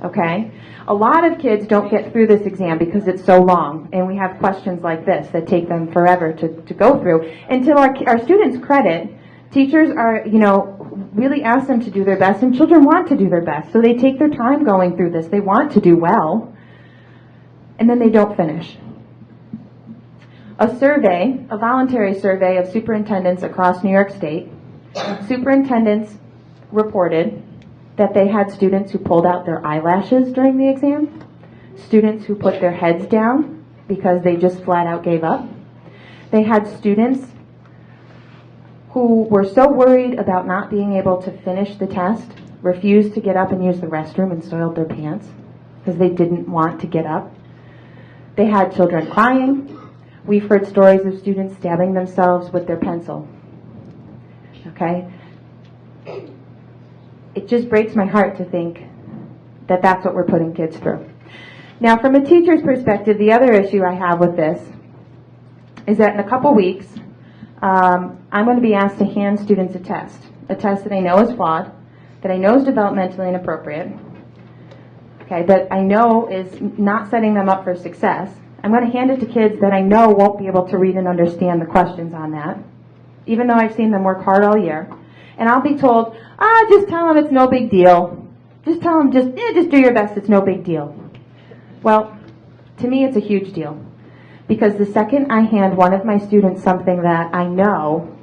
Okay? A lot of kids don't get through this exam because it's so long, and we have questions like this that take them forever to go through. And to our students' credit, teachers are, really ask them to do their best, and children want to do their best, so they take their time going through this. They want to do well, and then they don't finish. A voluntary survey of superintendents across New York State, superintendents reported that they had students who pulled out their eyelashes during the exam, students who put their heads down because they just flat out gave up. They had students who were so worried about not being able to finish the test, refused to get up and use the restroom and soiled their pants because they didn't want to get up. They had children crying. We've heard stories of students stabbing themselves with their pencil. Okay? It just breaks my heart to think that that's what we're putting kids through. Now, from a teacher's perspective, the other issue I have with this is that in a couple weeks, I'm going to be asked to hand students a test that I know is flawed, that I know is developmentally inappropriate, okay, that I know is not setting them up for success. I'm going to hand it to kids that I know won't be able to read and understand the questions on that, even though I've seen them work hard all year. And I'll be told, just tell them it's no big deal. Just tell them, just do your best, it's no big deal. Well, to me it's a huge deal. Because the second I hand one of my students something that I know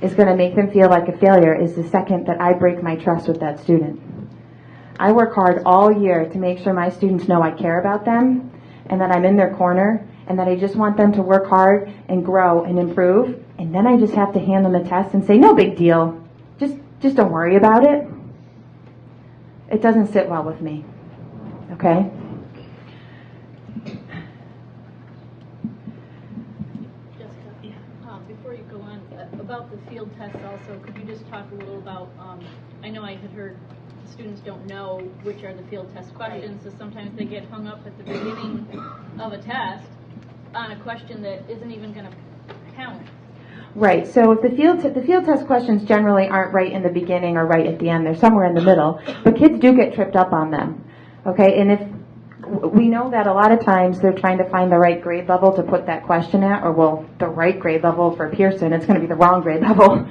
is going to make them feel like a failure is the second that I break my trust with that student. I work hard all year to make sure my students know I care about them and that I'm in their corner and that I just want them to work hard and grow and improve. And then I just have to hand them a test and say, no big deal. Just don't worry about it. It doesn't sit well with me. Okay? Jessica, before you go on, about the field tests also, could you just talk a little about, I know I had heard students don't know which are the field test questions, so sometimes they get hung up at the beginning of a test on a question that isn't even going to count. Right, so if the field test questions generally aren't right in the beginning or right at the end, they're somewhere in the middle, but kids do get tripped up on them, okay? And if we know that a lot of times they're trying to find the right grade level to put that question at, or well, the right grade level for Pearson, it's going to be the wrong grade level.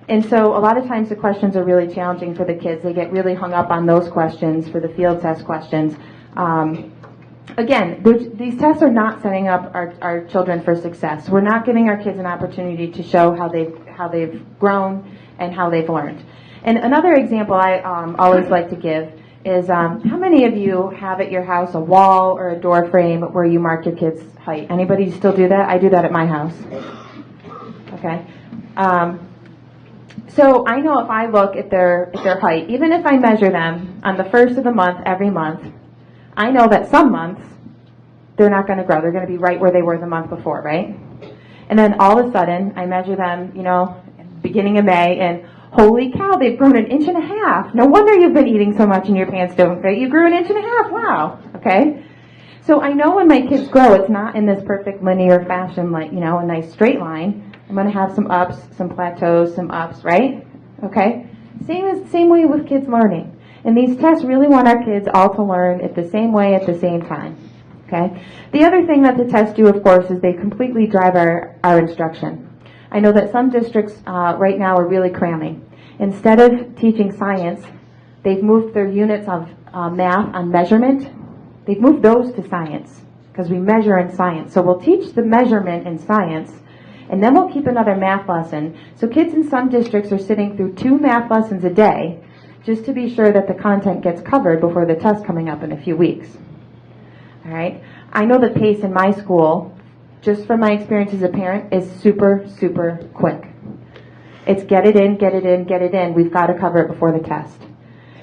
And so a lot of times the questions are really challenging for the kids. They get really hung up on those questions for the field test questions. Again, these tests are not setting up our children for success. We're not giving our kids an opportunity to show how they've grown and how they've learned. And another example I always like to give is how many of you have at your house a wall or a door frame where you mark your kids' height? Anybody still do that? I do that at my house. Okay. So I know if I look at their height, even if I measure them on the first of the month every month, I know that some months they're not going to grow. They're going to be right where they were the month before, right? And then all of a sudden I measure them, beginning of May, and holy cow, they've grown 1.5 inches. No wonder you've been eating so much and your pants don't fit. You grew 1.5 inches. Wow. Okay. So I know when my kids grow, it's not in this perfect linear fashion, like, a nice straight line. I'm going to have some ups, some plateaus, some ups, right? Okay? Same way with kids learning. And these tests really want our kids all to learn at the same way at the same time. Okay? The other thing that the tests do, of course, is they completely drive our instruction. I know that some districts right now are really cramming. Instead of teaching science, they've moved their units of math on measurement. They've moved those to science because we measure in science. So we'll teach the measurement in science, and then we'll keep another math lesson. So kids in some districts are sitting through 2 math lessons a day just to be sure that the content gets covered before the test coming up in a few weeks. All right? I know the pace in my school, just from my experience as a parent, is super, super quick. It's get it in, get it in, get it in. We've got to cover it before the test.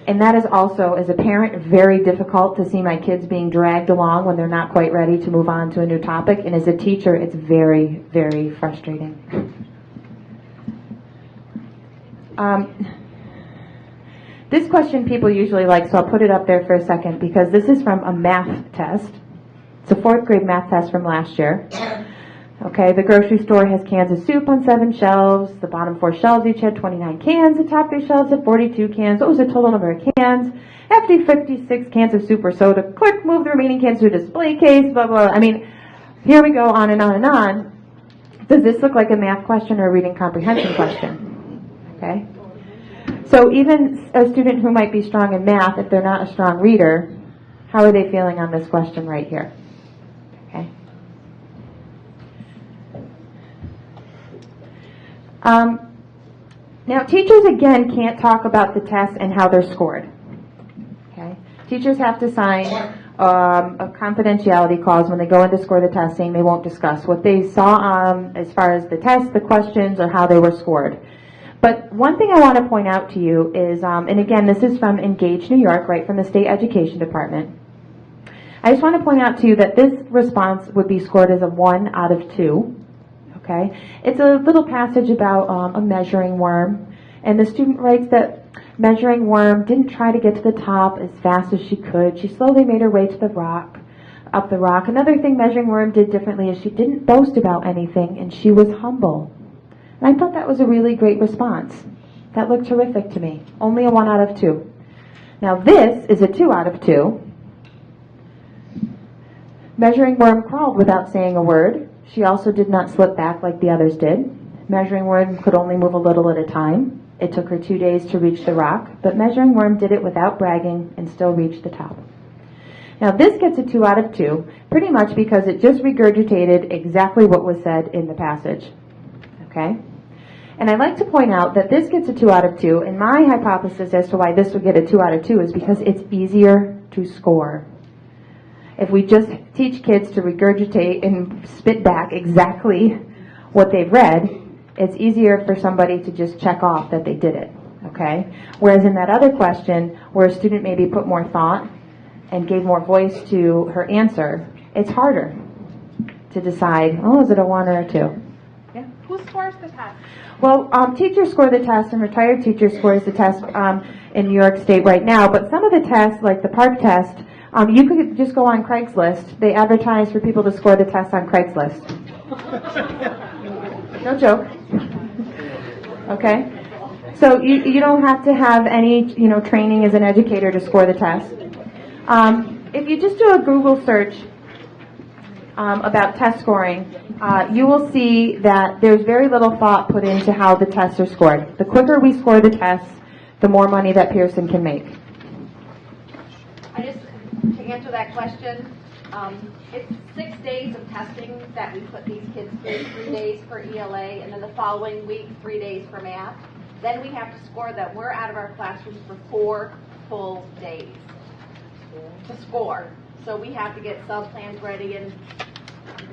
And that is also, as a parent, very difficult to see my kids being dragged along when they're not quite ready to move on to a new topic. And as a teacher, it's very, very frustrating. This question people usually like, so I'll put it up there for a second because this is from a math test. It's a 4th grade math test from last year. Okay, the grocery store has cans of soup on 7 shelves. The bottom 4 shelves each had 29 cans. The top 3 shelves had 42 cans. What was the total number of cans? After 56 cans of soup or soda, quick, move the remaining cans to a display case, blah, blah. I mean, here we go on and on and on. Does this look like a math question or a reading comprehension question? Okay. So even a student who might be strong in math, if they're not a strong reader, how are they feeling on this question right here? Okay. Now, teachers, again, can't talk about the test and how they're scored. Okay? Teachers have to sign a confidentiality clause when they go in to score the test, saying they won't discuss what they saw as far as the test, the questions, or how they were scored. But one thing I want to point out to you is, and again, this is from Engage New York, right from the State Education Department. I just want to point out to you that this response would be scored as a 1 out of 2. Okay, it's a little passage about a measuring worm, and the student writes that measuring worm didn't try to get to the top as fast as she could. She slowly made her way to the rock, up the rock. Another thing measuring worm did differently is she didn't boast about anything, and she was humble. And I thought that was a really great response. That looked terrific to me. Only a 1 out of 2. Now this is a 2 out of 2. Measuring worm crawled without saying a word. She also did not slip back like the others did. Measuring worm could only move a little at a time. It took her 2 days to reach the rock, but measuring worm did it without bragging and still reached the top. Now this gets a 2 out of 2, pretty much because it just regurgitated exactly what was said in the passage. Okay? And I'd like to point out that this gets a 2 out of 2, and my hypothesis as to why this would get a 2 out of 2 is because it's easier to score. If we just teach kids to regurgitate and spit back exactly what they've read, it's easier for somebody to just check off that they did it, okay? Whereas in that other question, where a student maybe put more thought and gave more voice to her answer, it's harder to decide, oh, is it a 1 or a 2? Yeah? Who scores the test? Well, teachers score the test, and retired teachers scores the test in New York State right now, but some of the tests, like the park test, you could just go on Craigslist. They advertise for people to score the test on Craigslist. No joke. Okay? So you don't have to have any, training as an educator to score the test. if you just do a Google search about test scoring, you will see that there's very little thought put into how the tests are scored. The quicker we score the tests, the more money that Pearson can make. To answer that question, it's 6 days of testing that we put these kids through, 3 days for ELA, and then the following week, 3 days for math. Then we have to score them. We're out of our classrooms for 4 full days to score. So we have to get sub-plans ready, and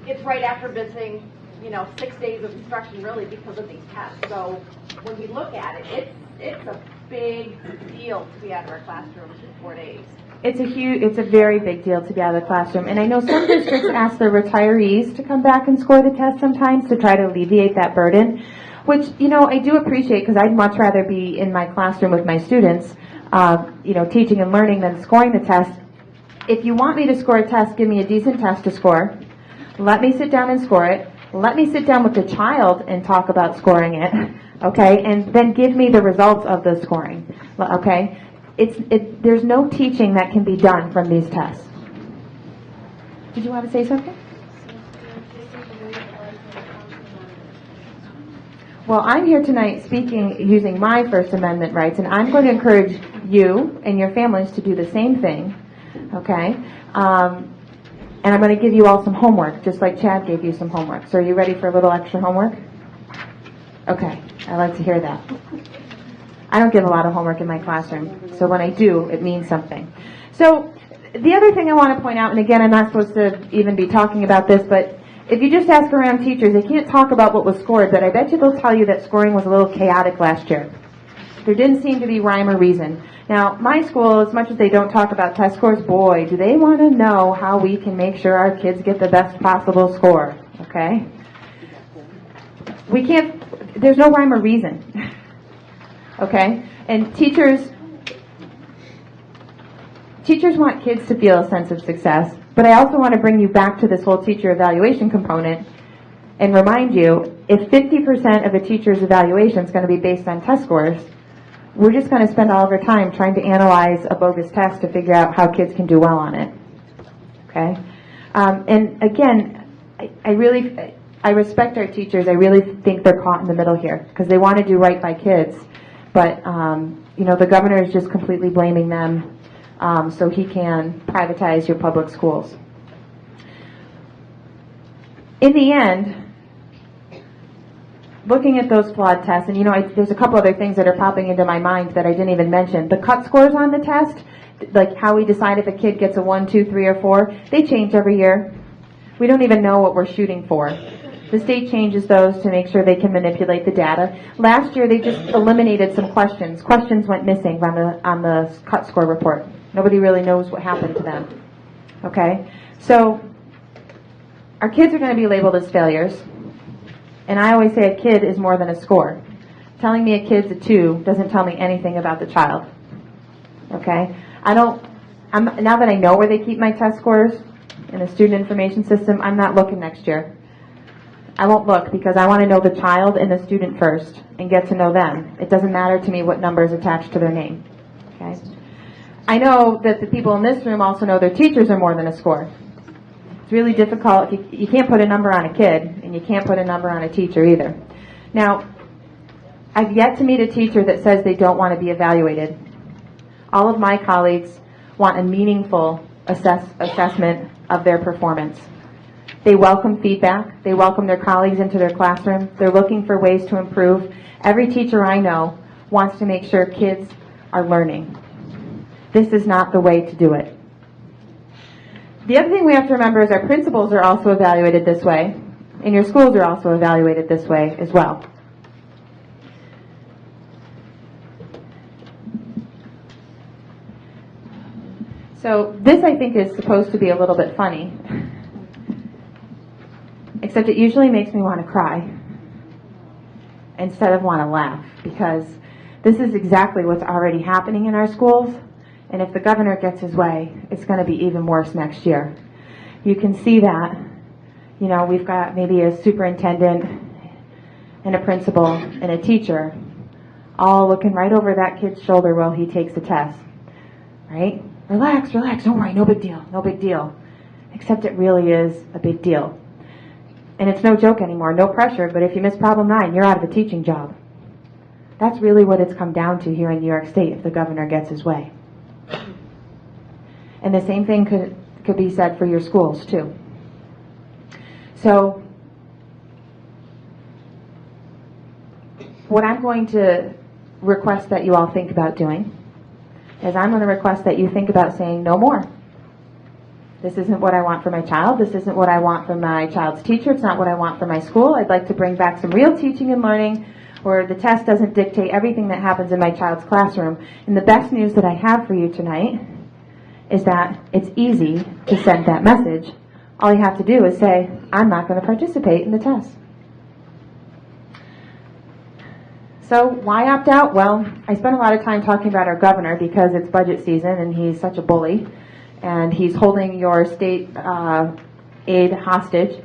it's right after missing, 6 days of instruction really because of these tests. So when we look at it, it's a big deal to be out of our classrooms in 4 days. It's a very big deal to be out of the classroom. And I know some districts ask their retirees to come back and score the test sometimes to try to alleviate that burden, which, I do appreciate because I'd much rather be in my classroom with my students, teaching and learning than scoring the test. If you want me to score a test, give me a decent test to score. Let me sit down and score it. Let me sit down with the child and talk about scoring it, okay? And then give me the results of the scoring, okay? There's no teaching that can be done from these tests. Did you want to say something? Well, I'm here tonight speaking using my First Amendment rights, and I'm going to encourage you and your families to do the same thing, okay? And I'm going to give you all some homework, just like Chad gave you some homework. So are you ready for a little extra homework? Okay, I like to hear that. I don't give a lot of homework in my classroom, so when I do, it means something. So the other thing I want to point out, and again, I'm not supposed to even be talking about this, but if you just ask around teachers, they can't talk about what was scored, but I bet you they'll tell you that scoring was a little chaotic last year. There didn't seem to be rhyme or reason. Now, my school, as much as they don't talk about test scores, boy, do they want to know how we can make sure our kids get the best possible score, okay? There's no rhyme or reason, okay? And teachers want kids to feel a sense of success, but I also want to bring you back to this whole teacher evaluation component and remind you, if 50% of a teacher's evaluation is going to be based on test scores, we're just going to spend all of our time trying to analyze a bogus test to figure out how kids can do well on it. Okay? And again, I respect our teachers. I really think they're caught in the middle here because they want to do right by kids. But, the governor is just completely blaming them so he can privatize your public schools. In the end, looking at those flawed tests, and there's a couple other things that are popping into my mind that I didn't even mention. The cut scores on the test, like how we decide if a kid gets a 1, 2, 3, or 4, they change every year. We don't even know what we're shooting for. The state changes those to make sure they can manipulate the data. Last year, they just eliminated some questions. Questions went missing on the cut score report. Nobody really knows what happened to them. Okay? So, our kids are going to be labeled as failures. And I always say a kid is more than a score. Telling me a kid's a 2 doesn't tell me anything about the child. Okay? Now that I know where they keep my test scores in the student information system, I'm not looking next year. I won't look because I want to know the child and the student first and get to know them. It doesn't matter to me what number is attached to their name. Okay? I know that the people in this room also know their teachers are more than a score. It's really difficult. You can't put a number on a kid, and you can't put a number on a teacher either. Now, I've yet to meet a teacher that says they don't want to be evaluated. All of my colleagues want a meaningful assessment of their performance. They welcome feedback. They welcome their colleagues into their classroom. They're looking for ways to improve. Every teacher I know wants to make sure kids are learning. This is not the way to do it. The other thing we have to remember is our principals are also evaluated this way, and your schools are also evaluated this way as well. So this, I think, is supposed to be a little bit funny, except it usually makes me want to cry instead of want to laugh, because this is exactly what's already happening in our schools. And if the governor gets his way, it's going to be even worse next year. You can see that. We've got maybe a superintendent and a principal and a teacher all looking right over that kid's shoulder while he takes the test, right? relax, relax, don't worry, no big deal, no big deal. Except it really is a big deal. And it's no joke anymore, no pressure, but if you miss problem 9, you're out of a teaching job. That's really what it's come down to here in New York State if the governor gets his way. And the same thing could be said for your schools too. So what I'm going to request that you all think about doing is I'm going to request that you think about saying no more. This isn't what I want for my child. This isn't what I want for my child's teacher. It's not what I want for my school. I'd like to bring back some real teaching and learning where the test doesn't dictate everything that happens in my child's classroom. And the best news that I have for you tonight is that it's easy to send that message. All you have to do is say, I'm not going to participate in the test. So why opt out? Well, I spent a lot of time talking about our governor because it's budget season and he's such a bully and he's holding your state aid hostage.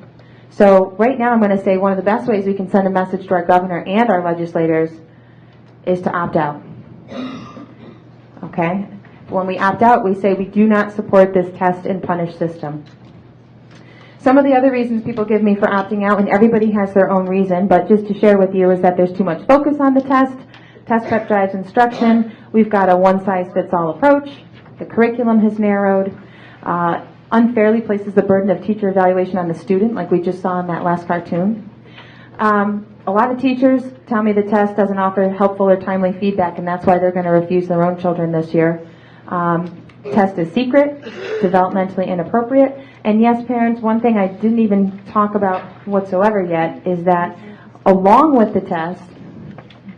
So right now I'm going to say one of the best ways we can send a message to our governor and our legislators is to opt out. Okay? When we opt out, we say we do not support this test and punish system. Some of the other reasons people give me for opting out, and everybody has their own reason, but just to share with you, is that there's too much focus on the test. Test prep drives instruction. We've got a one-size-fits-all approach. The curriculum has narrowed. Unfairly places the burden of teacher evaluation on the student, like we just saw in that last cartoon. A lot of teachers tell me the test doesn't offer helpful or timely feedback, and that's why they're going to refuse their own children this year. Test is secret, developmentally inappropriate, and yes, parents, one thing I didn't even talk about whatsoever yet is that along with the test,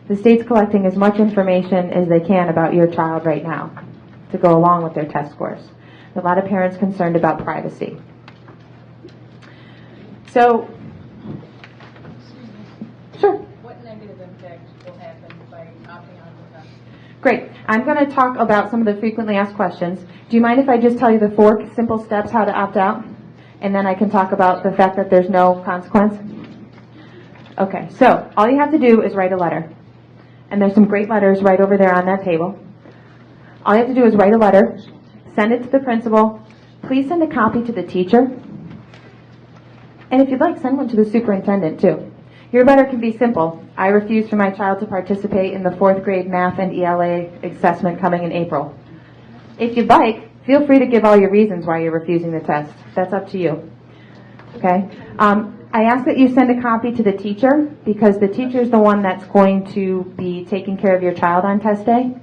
the state's collecting as much information as they can about your child right now to go along with their test scores. A lot of parents concerned about privacy. So, sure. What negative impact will happen by opting out of the test? Great. I'm going to talk about some of the frequently asked questions. Do you mind if I just tell you the 4 simple steps how to opt out? And then I can talk about the fact that there's no consequence? Okay. So, all you have to do is write a letter. And there's some great letters right over there on that table. All you have to do is write a letter, send it to the principal. Please send a copy to the teacher. And if you'd like, send one to the superintendent too. Your letter can be simple. I refuse for my child to participate in the 4th grade math and ELA assessment coming in April. If you'd like, feel free to give all your reasons why you're refusing the test. That's up to you. Okay? I ask that you send a copy to the teacher because the teacher is the one that's going to be taking care of your child on test day.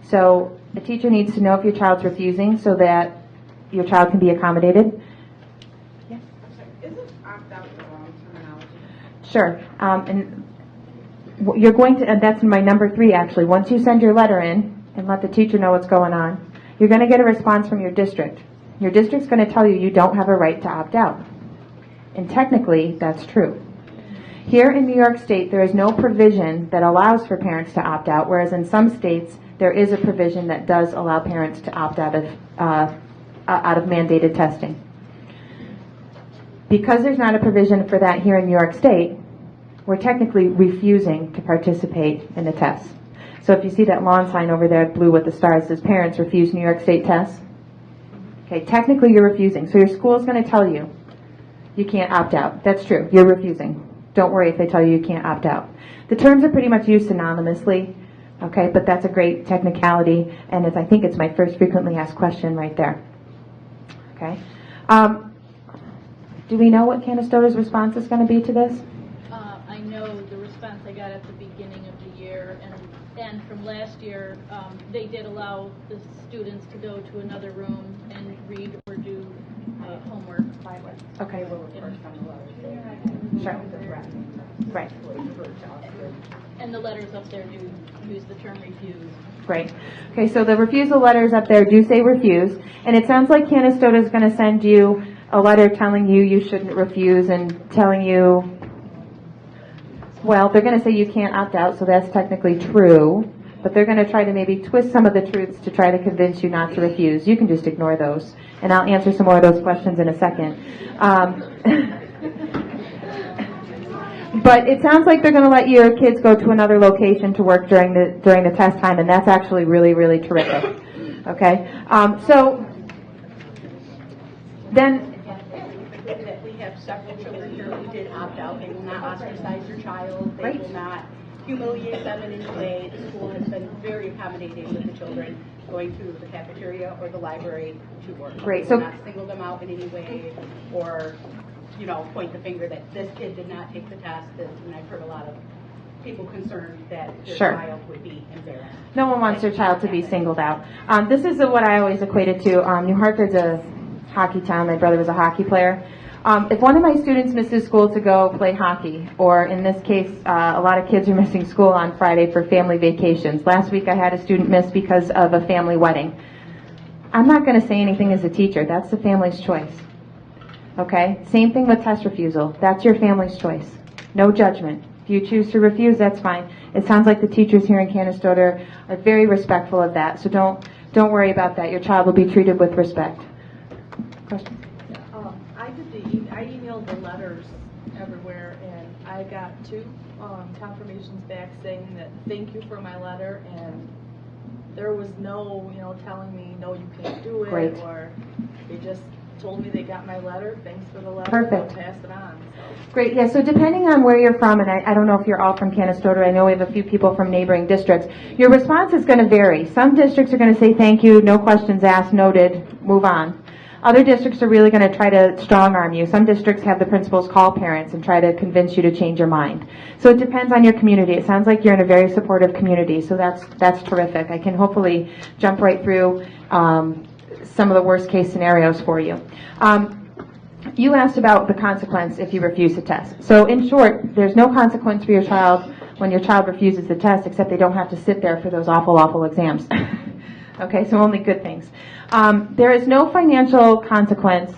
So the teacher needs to know if your child's refusing so that your child can be accommodated. Yeah. Isn't opt out the wrong terminology? Sure. And you're going to, and that's my number 3 actually. Once you send your letter in and let the teacher know what's going on, you're going to get a response from your district. Your district's going to tell you you don't have a right to opt out. And technically, that's true. Here in New York State, there is no provision that allows for parents to opt out, whereas in some states, there is a provision that does allow parents to opt out of mandated testing. Because there's not a provision for that here in New York State, we're technically refusing to participate in the test. So if you see that lawn sign over there, blue with the stars, says parents refuse New York State tests. Okay, technically you're refusing. So your school is going to tell you you can't opt out. That's true. You're refusing. Don't worry if they tell you you can't opt out. The terms are pretty much used synonymously. Okay, but that's a great technicality, and I think it's my first frequently asked question right there. Okay. Do we know what Canastota's response is going to be to this? I know the response I got at the beginning of the year, and from last year, they did allow the students to go to another room and read or do homework. Okay. Sure. Right. And the letters up there do use the term refuse. Great. Okay, so the refusal letters up there do say refuse, and it sounds like Canastota is going to send you a letter telling you you shouldn't refuse and telling you, well, they're going to say you can't opt out, so that's technically true, but they're going to try to maybe twist some of the truths to try to convince you not to refuse. You can just ignore those, and I'll answer some more of those questions in a second. But it sounds like they're going to let your kids go to another location to work during the test time, and that's actually really, really terrific. Okay, so then, That we have several children here who did opt out. They will not ostracize your child. They will not humiliate them in any way. The school has been very accommodating with the children going to the cafeteria or the library to work. Great. They will So- not single them out in any way or, point the finger that this kid did not take the test. And I've heard a lot of people concerned that their Sure. child would be embarrassed. no one wants their child to be singled out. This is what I always equated to. New Hartford's a hockey town. My brother was a hockey player. If one of my students misses school to go play hockey, or in this case, a lot of kids are missing school on Friday for family vacations. Last week I had a student miss because of a family wedding. I'm not going to say anything as a teacher. That's the family's choice. Okay? Same thing with test refusal. That's your family's choice. No judgment. If you choose to refuse, that's fine. It sounds like the teachers here in Canastota are very respectful of that, so don't worry about that. Your child will be treated with respect. Question? I emailed the letters everywhere, and I got 2 confirmations back saying that thank you for my letter, and there was no, telling me no, you can't do it, Great. or they just told me they got my letter. Thanks for the letter. Perfect. I'll pass it on. So. Great, yeah, so depending on where you're from, and I don't know if you're all from Canastota, I know we have a few people from neighboring districts, your response is going to vary. Some districts are going to say thank you, no questions asked, noted, move on. Other districts are really going to try to strong-arm you. Some districts have the principals call parents and try to convince you to change your mind. So it depends on your community. It sounds like you're in a very supportive community, so that's terrific. I can hopefully jump right through some of the worst-case scenarios for you. You asked about the consequence if you refuse the test. So in short, there's no consequence for your child when your child refuses the test, except they don't have to sit there for those awful, awful exams. Okay, so only good things. There is no financial consequence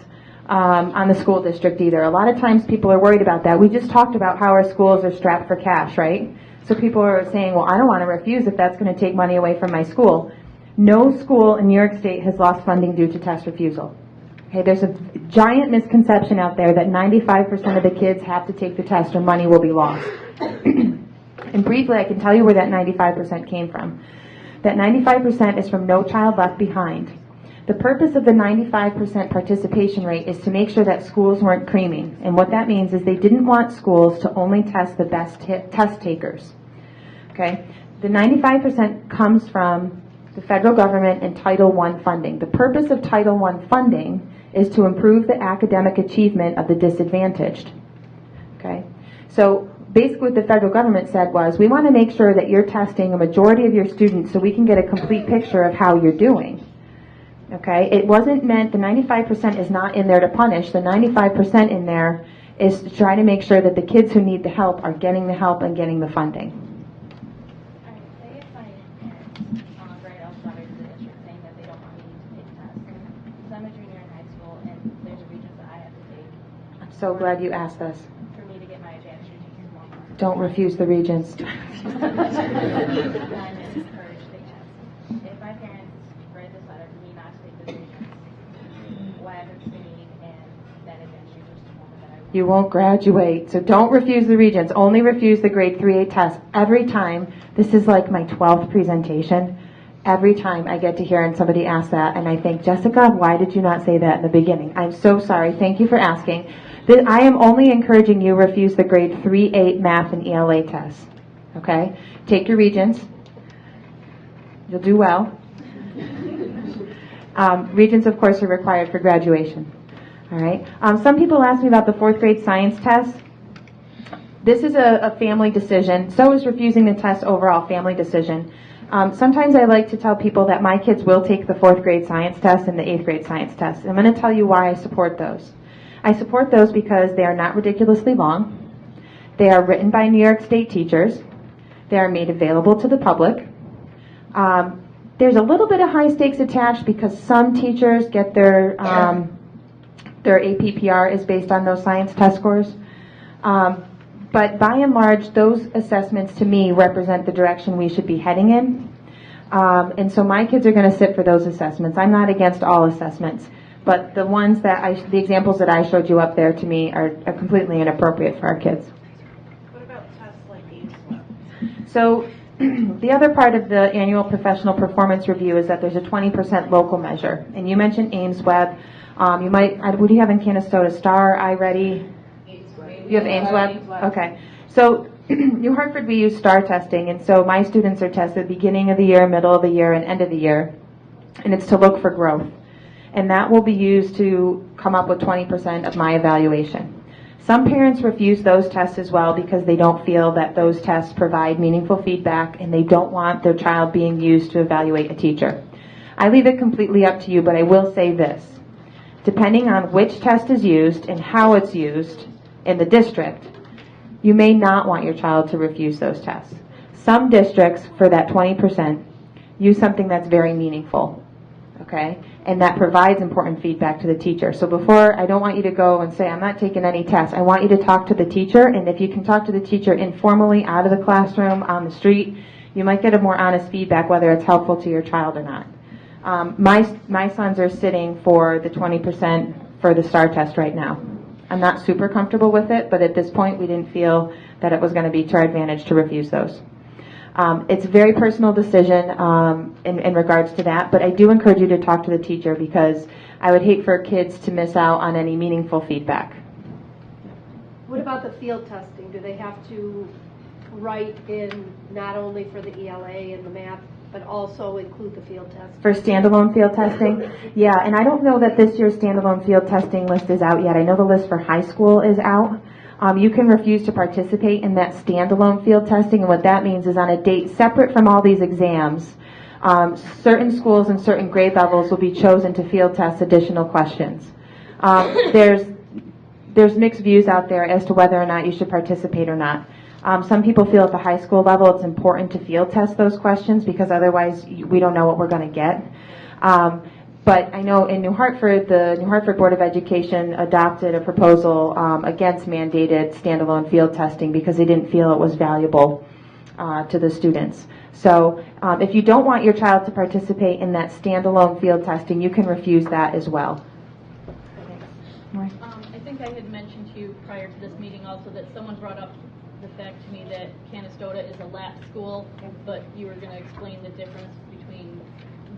on the school district either. A lot of times people are worried about that. We just talked about how our schools are strapped for cash, right? So people are saying, well, I don't want to refuse if that's going to take money away from my school. No school in New York State has lost funding due to test refusal. Okay, there's a giant misconception out there that 95% of the kids have to take the test or money will be lost. And briefly, I can tell you where that 95% came from. That 95% is from No Child Left Behind. The purpose of the 95% participation rate is to make sure that schools weren't creaming. And what that means is they didn't want schools to only test the best test takers. Okay? The 95% comes from the federal government and Title I funding. The purpose of Title I funding is to improve the academic achievement of the disadvantaged. Okay? So basically what the federal government said was, we want to make sure that you're testing a majority of your students so we can get a complete picture of how you're doing. Okay? It wasn't meant, the 95% is not in there to punish. The 95% in there is to try to make sure that the kids who need the help are getting the help and getting the funding. Say if my parents right outside of the district saying that they don't want me to take tests. Because I'm a junior in high school and there's a regents that I have to take I'm so glad you asked this. for me to get my advanced teacher's mark. Don't refuse the regents. I'm encouraged to test. If my parents read this letter for me not to take the regents, what happens to me and that advanced teacher's diploma that I want? You won't graduate, so don't refuse the regents. Only refuse the grade 3A test. Every time, this is like my 12th presentation, every time I get to hear and somebody asks that, and I think, Jessica, why did you not say that in the beginning? I'm so sorry. Thank you for asking. I am only encouraging you refuse the grade 3A math and ELA tests. Okay? Take your regents. You'll do well. Regents, of course, are required for graduation. All right. Some people ask me about the 4th grade science test. This is a family decision. So is refusing the test overall family decision. Sometimes I like to tell people that my kids will take the 4th grade science test and the 8th grade science test. I'm going to tell you why I support those. I support those because they are not ridiculously long. They are written by New York State teachers. They are made available to the public. There's a little bit of high stakes attached because some teachers get their APPR is based on those science test scores. But by and large, those assessments to me represent the direction we should be heading in. And so my kids are going to sit for those assessments. I'm not against all assessments, but the ones that the examples that I showed you up there to me are completely inappropriate for our kids. What about tests like ACE? So the other part of the annual professional performance review is that there's a 20% local measure. And you mentioned Ames Web. You might, what do you have in Canastota? Star, iReady? You have Ames Web? Okay. So New Hartford, we use STAR testing, and so my students are tested beginning of the year, middle of the year, and end of the year, and it's to look for growth. And that will be used to come up with 20% of my evaluation. Some parents refuse those tests as well because they don't feel that those tests provide meaningful feedback and they don't want their child being used to evaluate a teacher. I leave it completely up to you, but I will say this. Depending on which test is used and how it's used in the district, you may not want your child to refuse those tests. Some districts, for that 20%, use something that's very meaningful, okay? And that provides important feedback to the teacher. So before, I don't want you to go and say, I'm not taking any tests. I want you to talk to the teacher, and if you can talk to the teacher informally, out of the classroom, on the street, you might get a more honest feedback whether it's helpful to your child or not. My sons are sitting for the 20% for the STAR test right now. I'm not super comfortable with it, but at this point we didn't feel that it was going to be to our advantage to refuse those. It's a very personal decision in regards to that, but I do encourage you to talk to the teacher because I would hate for kids to miss out on any meaningful feedback. What about the field testing? Do they have to write in not only for the ELA and the math, but also include the field test? For standalone field testing? Yeah, and I don't know that this year's standalone field testing list is out yet. I know the list for high school is out. You can refuse to participate in that standalone field testing, and what that means is on a date separate from all these exams, certain schools and certain grade levels will be chosen to field test additional questions. There's mixed views out there as to whether or not you should participate or not. Some people feel at the high school level it's important to field test those questions because otherwise we don't know what we're going to get. But I know in New Hartford, the New Hartford Board of Education adopted a proposal against mandated standalone field testing because they didn't feel it was valuable to the students. So if you don't want your child to participate in that standalone field testing, you can refuse that as well. I think I had mentioned to you prior to this meeting also that someone brought up the fact to me that Canastota is a lap school, but you were going to explain the difference between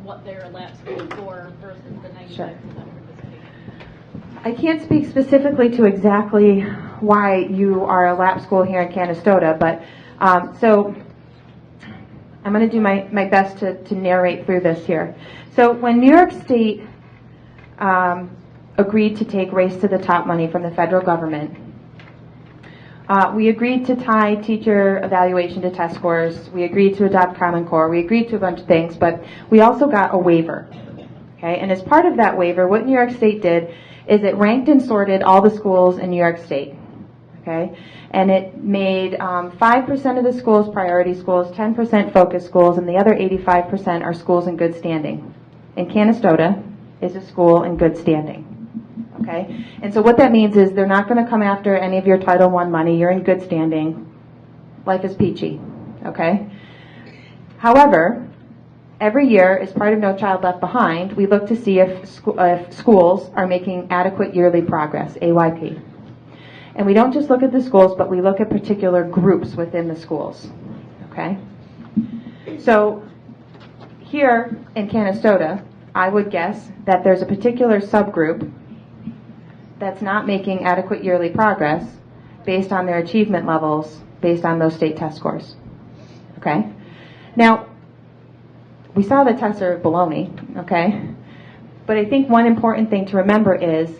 what they're a lap school for versus the 95% Sure. participation. I can't speak specifically to exactly why you are a lap school here in Canastota, but so I'm going to do my best to narrate through this here. So when New York State agreed to take Race to the Top money from the federal government, we agreed to tie teacher evaluation to test scores. We agreed to adopt Common Core. We agreed to a bunch of things, but we also got a waiver. Okay, and as part of that waiver, what New York State did is it ranked and sorted all the schools in New York State. Okay, and it made 5% of the schools priority schools, 10% focus schools, and the other 85% are schools in good standing. And Canastota is a school in good standing. Okay, and so what that means is they're not going to come after any of your Title I money. You're in good standing. Life is peachy. Okay. However, every year, as part of No Child Left Behind, we look to see if schools are making adequate yearly progress, AYP. And we don't just look at the schools, but we look at particular groups within the schools. Okay. So here in Canastota, I would guess that there's a particular subgroup that's not making adequate yearly progress based on their achievement levels, based on those state test scores. Okay? Now, we saw the tests are baloney, okay? But I think one important thing to remember is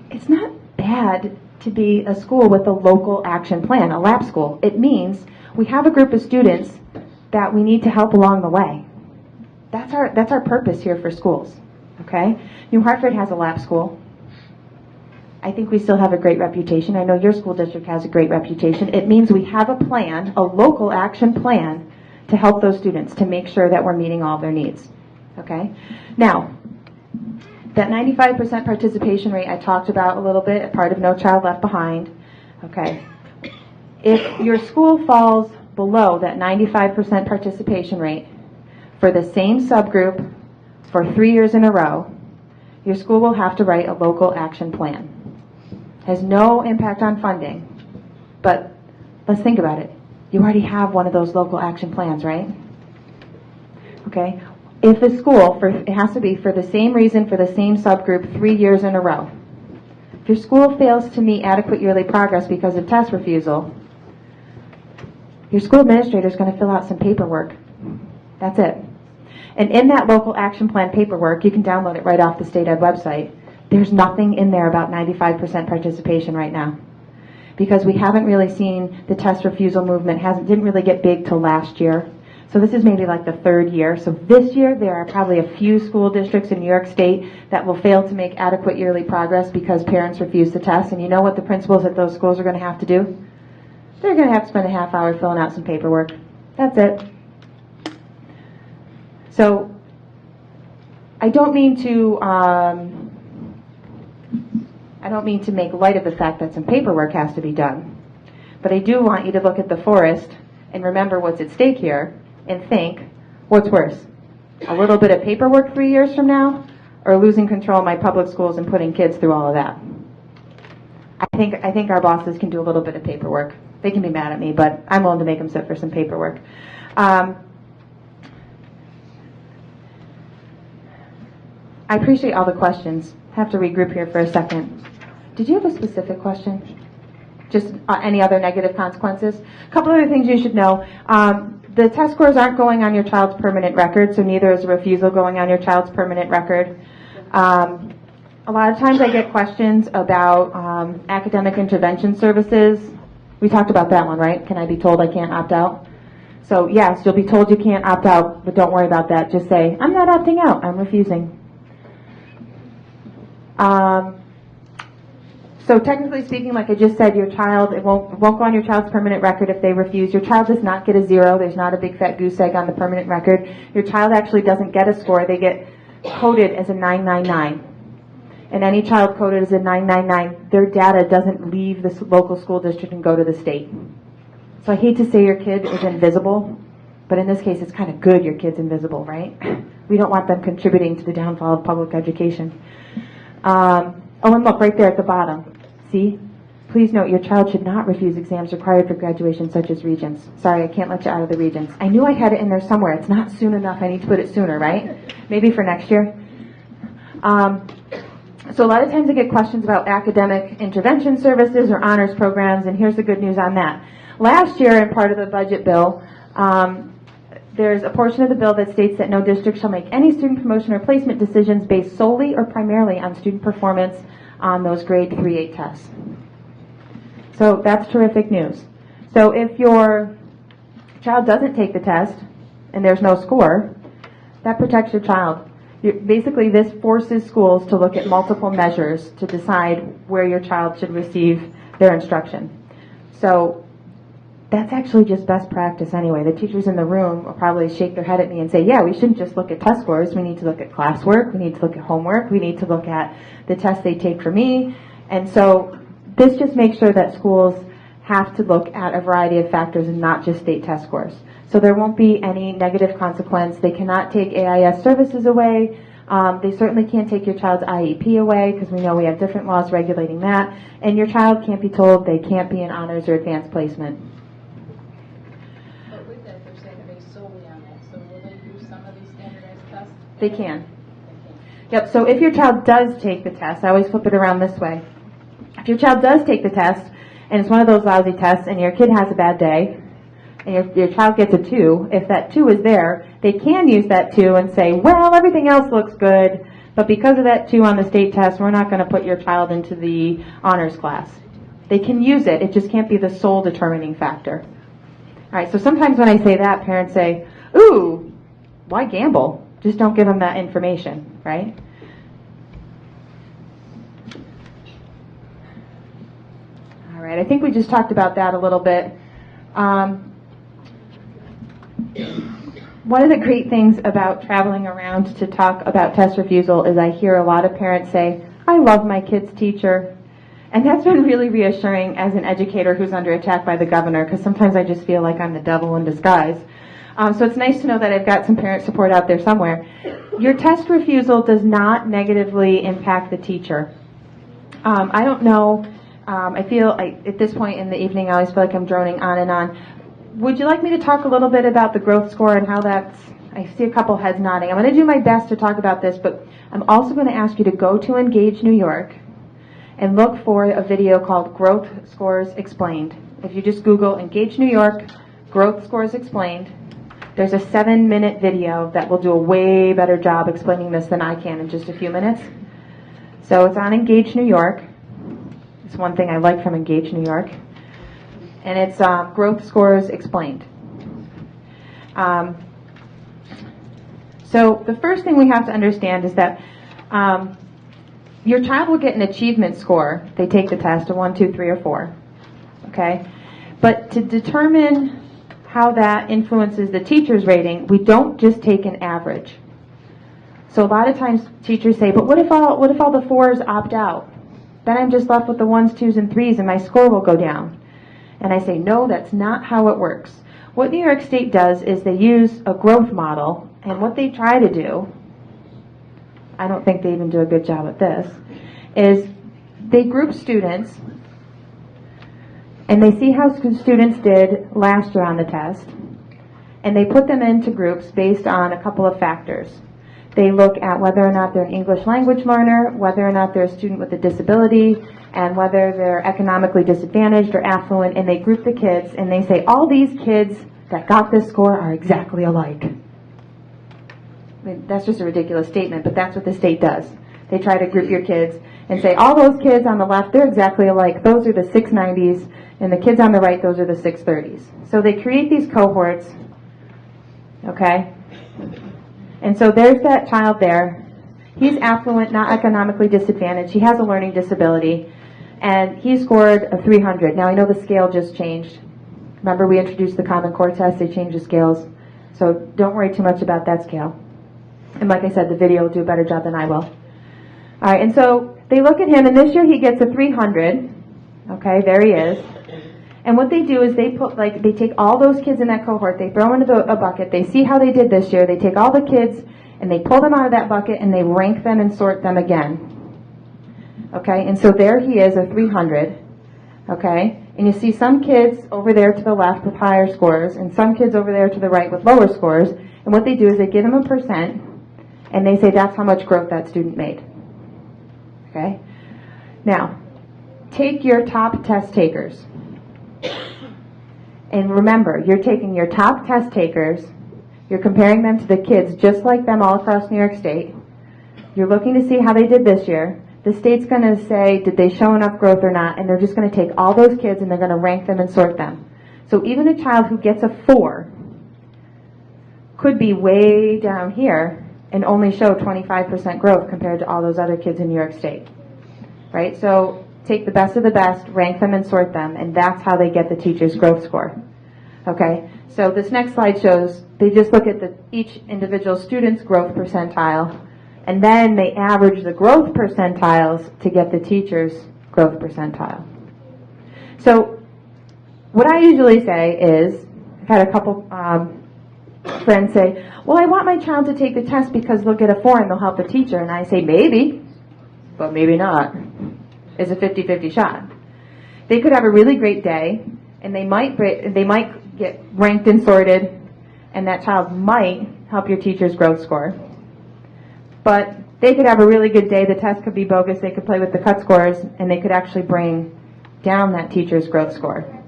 it's not bad to be a school with a local action plan, a lab school. It means we have a group of students that we need to help along the way. That's our purpose here for schools, okay? New Hartford has a lab school. I think we still have a great reputation. I know your school district has a great reputation. It means we have a plan, a local action plan, to help those students, to make sure that we're meeting all their needs. Okay? Now, that 95% participation rate I talked about a little bit, part of No Child Left Behind. Okay? If your school falls below that 95% participation rate for the same subgroup for 3 years in a row, your school will have to write a local action plan. Has no impact on funding, but let's think about it. You already have one of those local action plans, right? Okay. If the school, it has to be for the same reason, for the same subgroup, 3 years in a row. If your school fails to meet adequate yearly progress because of test refusal, your school administrator is going to fill out some paperwork. That's it. And in that local action plan paperwork, you can download it right off the state ed website. There's nothing in there about 95% participation right now, because we haven't really seen the test refusal movement didn't really get big till last year. So this is maybe like the third year. So this year there are probably a few school districts in New York State that will fail to make adequate yearly progress because parents refuse to test. And you know what the principals at those schools are going to have to do? They're going to have to spend a half hour filling out some paperwork. That's it. So I don't mean to make light of the fact that some paperwork has to be done, but I do want you to look at the forest and remember what's at stake here and think, what's worse? A little bit of paperwork 3 years from now, or losing control of my public schools and putting kids through all of that? I think our bosses can do a little bit of paperwork. They can be mad at me, but I'm willing to make them sit for some paperwork. I appreciate all the questions. I have to regroup here for a second. Did you have a specific question? Just any other negative consequences? A couple other things you should know. The test scores aren't going on your child's permanent record, so neither is a refusal going on your child's permanent record. A lot of times I get questions about academic intervention services. We talked about that one, right? Can I be told I can't opt out? So yes, you'll be told you can't opt out, but don't worry about that. Just say, I'm not opting out, I'm refusing. So technically speaking, like I just said, your child, it won't go on your child's permanent record if they refuse. Your child does not get a 0. There's not a big fat goose egg on the permanent record. Your child actually doesn't get a score. They get coded as a 999. And any child coded as a 999, their data doesn't leave the local school district and go to the state. So I hate to say your kid is invisible, but in this case it's kind of good your kid's invisible, right? We don't want them contributing to the downfall of public education. Oh, and look, right there at the bottom. See? Please note your child should not refuse exams required for graduation, such as Regents. Sorry, I can't let you out of the Regents. I knew I had it in there somewhere. It's not soon enough. I need to put it sooner, right? Maybe for next year. So a lot of times I get questions about academic intervention services or honors programs, and here's the good news on that. Last year, in part of the budget bill, there's a portion of the bill that states that no district shall make any student promotion or placement decisions based solely or primarily on student performance on those grade 3-8 tests. So that's terrific news. So if your child doesn't take the test and there's no score, that protects your child. Basically, this forces schools to look at multiple measures to decide where your child should receive their instruction. So that's actually just best practice anyway. The teachers in the room will probably shake their head at me and say, yeah, we shouldn't just look at test scores. We need to look at classwork. We need to look at homework. We need to look at the tests they take for me. And so this just makes sure that schools have to look at a variety of factors and not just state test scores. So there won't be any negative consequence. They cannot take AIS services away. They certainly can't take your child's IEP away, because we know we have different laws regulating that. And your child can't be told they can't be in honors or advanced placement. But with that, they're saying they're based solely on that. So will they use some of these standardized tests? They can. Yep, so if your child does take the test, I always flip it around this way. If your child does take the test, and it's one of those lousy tests, and your kid has a bad day, and your child gets a 2, if that 2 is there, they can use that 2 and say, well, everything else looks good, but because of that 2 on the state test, we're not going to put your child into the honors class. They can use it. It just can't be the sole determining factor. All right, so sometimes when I say that, parents say, ooh, why gamble? Just don't give them that information, right? All right, I think we just talked about that a little bit. One of the great things about traveling around to talk about test refusal is I hear a lot of parents say, I love my kid's teacher. And that's been really reassuring as an educator who's under attack by the governor, because sometimes I just feel like I'm the devil in disguise. So it's nice to know that I've got some parent support out there somewhere. Your test refusal does not negatively impact the teacher. I don't know. At this point in the evening, I always feel like I'm droning on and on. would you like me to talk a little bit about the growth score and how that's, I see a couple heads nodding. I'm going to do my best to talk about this, but I'm also going to ask you to go to Engage New York and look for a video called Growth Scores Explained. If you just Google Engage New York, Growth Scores Explained, there's a 7-minute video that will do a way better job explaining this than I can in just a few minutes. So it's on Engage New York. It's one thing I like from Engage New York. And it's Growth Scores Explained. So the first thing we have to understand is that your child will get an achievement score. They take the test, a 1, 2, 3, or 4. Okay? But to determine how that influences the teacher's rating, we don't just take an average. So a lot of times teachers say, but what if all the 4s opt out? Then I'm just left with the 1s, 2s, and 3s, and my score will go down. And I say, no, that's not how it works. What New York State does is they use a growth model, and what they try to do, I don't think they even do a good job at this, is they group students, and they see how students did last year on the test, and they put them into groups based on a couple of factors. They look at whether or not they're an English language learner, whether or not they're a student with a disability, and whether they're economically disadvantaged or affluent, and they group the kids, and they say, all these kids that got this score are exactly alike. I mean, that's just a ridiculous statement, but that's what the state does. They try to group your kids and say, all those kids on the left, they're exactly alike. Those are the 690s, and the kids on the right, those are the 630s. So they create these cohorts, okay? And so there's that child there. He's affluent, not economically disadvantaged. He has a learning disability, and he scored a 300. Now, I know the scale just changed. Remember, we introduced the Common Core test. They changed the scales. So don't worry too much about that scale. And like I said, the video will do a better job than I will. All right, and so they look at him, and this year he gets a 300. Okay, there he is. And what they do is they take all those kids in that cohort, they throw them into a bucket, they see how they did this year, they take all the kids, and they pull them out of that bucket, and they rank them and sort them again. Okay, and so there he is, a 300. Okay, and you see some kids over there to the left with higher scores, and some kids over there to the right with lower scores, and what they do is they give them a percent, and they say that's how much growth that student made. Okay, now, take your top test takers. And remember, you're taking your top test takers, you're comparing them to the kids just like them all across New York State. You're looking to see how they did this year. The state's going to say, did they show enough growth or not? And they're just going to take all those kids and they're going to rank them and sort them. So even a child who gets a 4 could be way down here and only show 25% growth compared to all those other kids in New York State. Right? So take the best of the best, rank them and sort them, and that's how they get the teacher's growth score. Okay, so this next slide shows they just look at each individual student's growth percentile, and then they average the growth percentiles to get the teacher's growth percentile. So what I usually say is, I've had a couple friends say, well, I want my child to take the test because they'll get a 4 and they'll help the teacher. And I say, maybe, but maybe not. It's a 50-50 shot. They could have a really great day, and they might get ranked and sorted, and that child might help your teacher's growth score. But they could have a really good day, the test could be bogus, they could play with the cut scores, and they could actually bring down that teacher's growth score.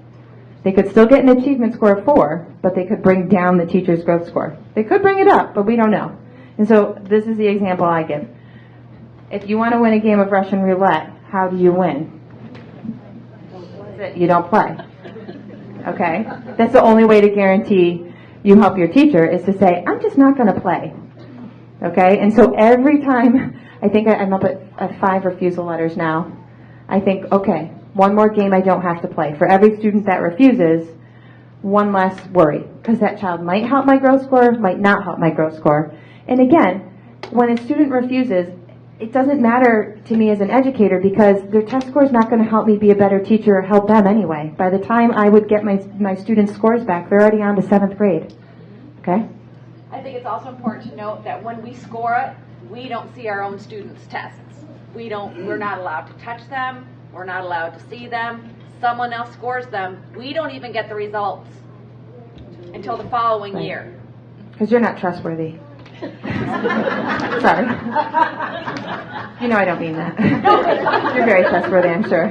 They could still get an achievement score of 4, but they could bring down the teacher's growth score. They could bring it up, but we don't know. And so this is the example I give. If you want to win a game of Russian roulette, how do you win? You don't play. Okay? That's the only way to guarantee you help your teacher is to say, I'm just not going to play. Okay? And so every time, I think I'm up at 5 refusal letters now, I think, okay, one more game I don't have to play. For every student that refuses, one less worry. Because that child might help my growth score, might not help my growth score. And again, when a student refuses, it doesn't matter to me as an educator because their test score is not going to help me be a better teacher or help them anyway. By the time I would get my students' scores back, they're already on to 7th grade. Okay? I think it's also important to note that when we score it, we don't see our own students' tests. We're not allowed to touch them. We're not allowed to see them. Someone else scores them. We don't even get the results. until the following Right. year. Because you're not trustworthy. Sorry. You know I don't mean that. You're very trustworthy, I'm sure.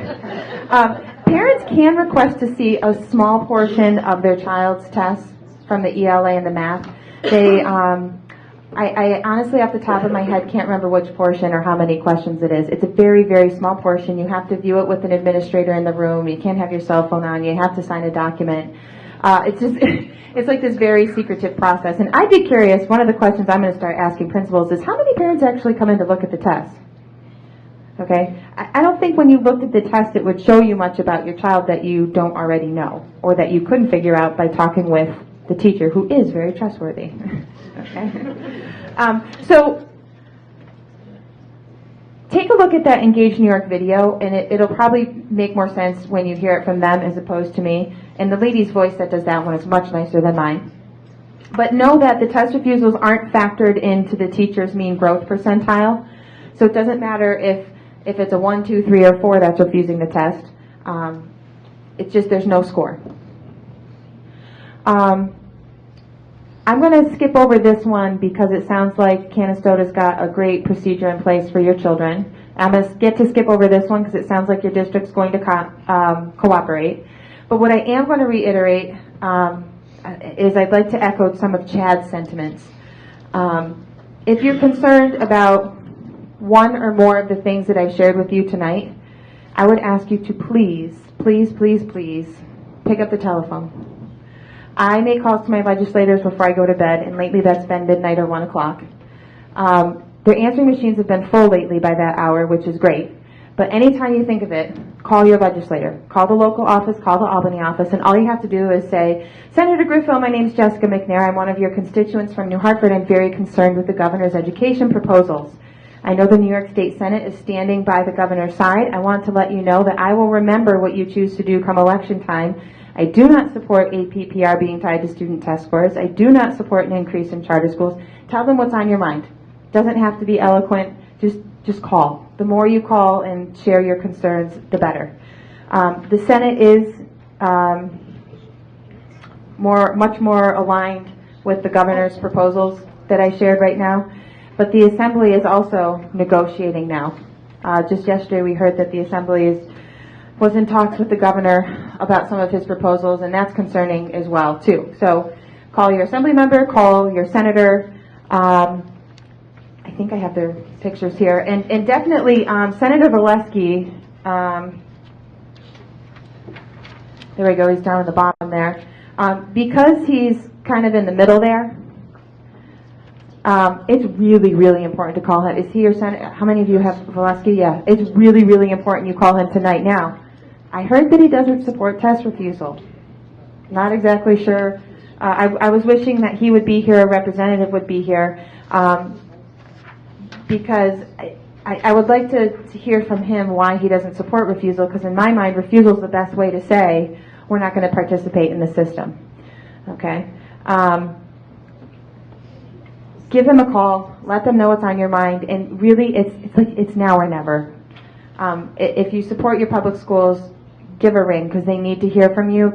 Parents can request to see a small portion of their child's tests from the ELA and the math. They, I honestly, off the top of my head, can't remember which portion or how many questions it is. It's a very, very small portion. You have to view it with an administrator in the room. You can't have your cell phone on. You have to sign a document. It's just, it's like this very secretive process. And I'd be curious, one of the questions I'm going to start asking principals is, how many parents actually come in to look at the test? Okay? I don't think when you looked at the test it would show you much about your child that you don't already know, or that you couldn't figure out by talking with the teacher, who is very trustworthy. Okay? So take a look at that Engage New York video, and it'll probably make more sense when you hear it from them as opposed to me. And the lady's voice that does that one is much nicer than mine. But know that the test refusals aren't factored into the teacher's mean growth percentile. So it doesn't matter if it's a 1, 2, 3, or 4 that's refusing the test. It's just there's no score. I'm going to skip over this one because it sounds like Canastota's got a great procedure in place for your children. I'm going to get to skip over this one because it sounds like your district's going to cooperate. But what I am going to reiterate is I'd like to echo some of Chad's sentiments. If you're concerned about one or more of the things that I shared with you tonight, I would ask you to please, please, please, please pick up the telephone. I make calls to my legislators before I go to bed, and lately that's been midnight or 1 o'clock. Their answering machines have been full lately by that hour, which is great. But anytime you think of it, call your legislator. Call the local office, call the Albany office, and all you have to do is say, Senator Griffith, my name's Jessica McNair. I'm one of your constituents from New Hartford. I'm very concerned with the governor's education proposals. I know the New York State Senate is standing by the governor's side. I want to let you know that I will remember what you choose to do come election time. I do not support APPR being tied to student test scores. I do not support an increase in charter schools. Tell them what's on your mind. Doesn't have to be eloquent. Just call. The more you call and share your concerns, the better. The Senate is much more aligned with the governor's proposals that I shared right now, but the Assembly is also negotiating now. Just yesterday we heard that the Assembly was in talks with the governor about some of his proposals, and that's concerning as well, too. So call your Assembly member, call your senator. I think I have their pictures here. And definitely Senator Valesky, there we go, he's down at the bottom there. Because he's kind of in the middle there, it's really, really important to call him. Is he your senator? How many of you have Valesky? Yeah, it's really, really important you call him tonight. Now, I heard that he doesn't support test refusal. Not exactly sure. I was wishing that he would be here, a representative would be here, because I would like to hear from him why he doesn't support refusal, because in my mind, refusal is the best way to say we're not going to participate in the system. Okay? Give them a call, let them know what's on your mind, and really it's now or never. If you support your public schools, give a ring, because they need to hear from you.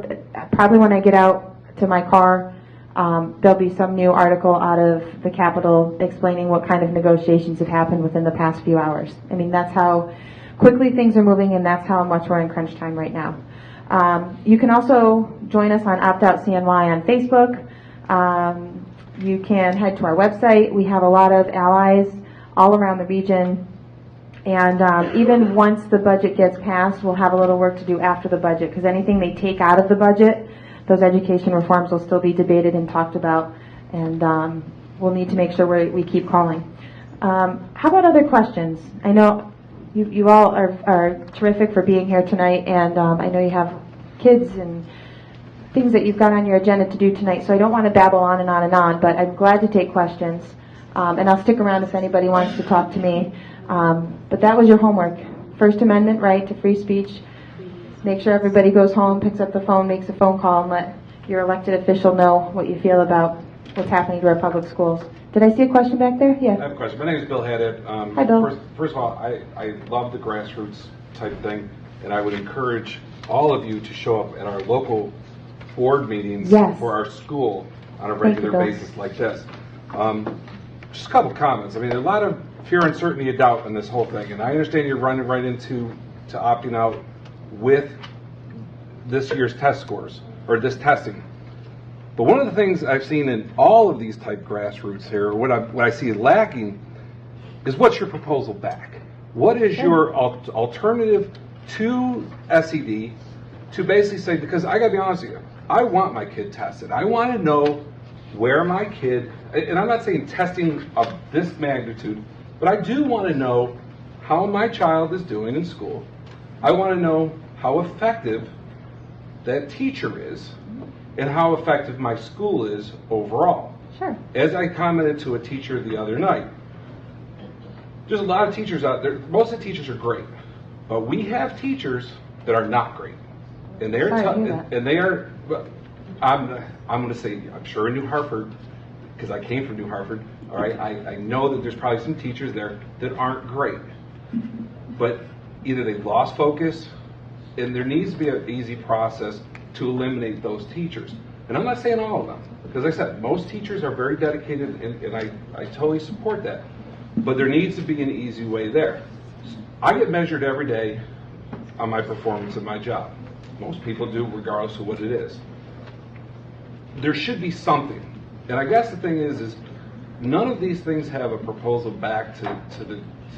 Probably when I get out to my car, there'll be some new article out of the Capitol explaining what kind of negotiations have happened within the past few hours. I mean, that's how quickly things are moving, and that's how much we're in crunch time right now. You can also join us on Opt Out CNY on Facebook. You can head to our website. We have a lot of allies all around the region. And even once the budget gets passed, we'll have a little work to do after the budget, because anything they take out of the budget, those education reforms will still be debated and talked about, and we'll need to make sure we keep calling. How about other questions? I know you all are terrific for being here tonight, and I know you have kids and things that you've got on your agenda to do tonight, so I don't want to babble on and on and on, but I'm glad to take questions, and I'll stick around if anybody wants to talk to me. But that was your homework. First Amendment right to free speech. Make sure everybody goes home, picks up the phone, makes a phone call, and let your elected official know what you feel about what's happening to our public schools. Did I see a question back there? Yeah. I have a question. My name is Bill Haddad. Hi, Bill. First of all, I love the grassroots type thing, and I would encourage all of you to show up at our local board meetings Yes. for our school on a Thank you, regular Bill. basis like this. Just a couple comments. I mean, a lot of fear, uncertainty, and doubt in this whole thing, and I understand you're running right into opting out with this year's test scores, or this testing. But one of the things I've seen in all of these type grassroots here, what I see lacking, is what's your proposal back? What is your alternative to SED to basically say, because I gotta be honest with you, I want my kid tested. I want to know where my kid, and I'm not saying testing of this magnitude, but I do want to know how my child is doing in school. I want to know how effective that teacher is and how effective my school is overall. Sure. As I commented to a teacher the other night, there's a lot of teachers out there, most of the teachers are great, but we have teachers that are not great. And they're Sorry to tough, hear that. and they are, well, I'm going to say, I'm sure in New Hartford, because I came from New Hartford, all right, I know that there's probably some teachers there that aren't great. But either they've lost focus, and there needs to be an easy process to eliminate those teachers. And I'm not saying all of them, because like I said, most teachers are very dedicated, and I totally support that. But there needs to be an easy way there. I get measured every day on my performance in my job. Most people do, regardless of what it is. There should be something. And I guess the thing is none of these things have a proposal back to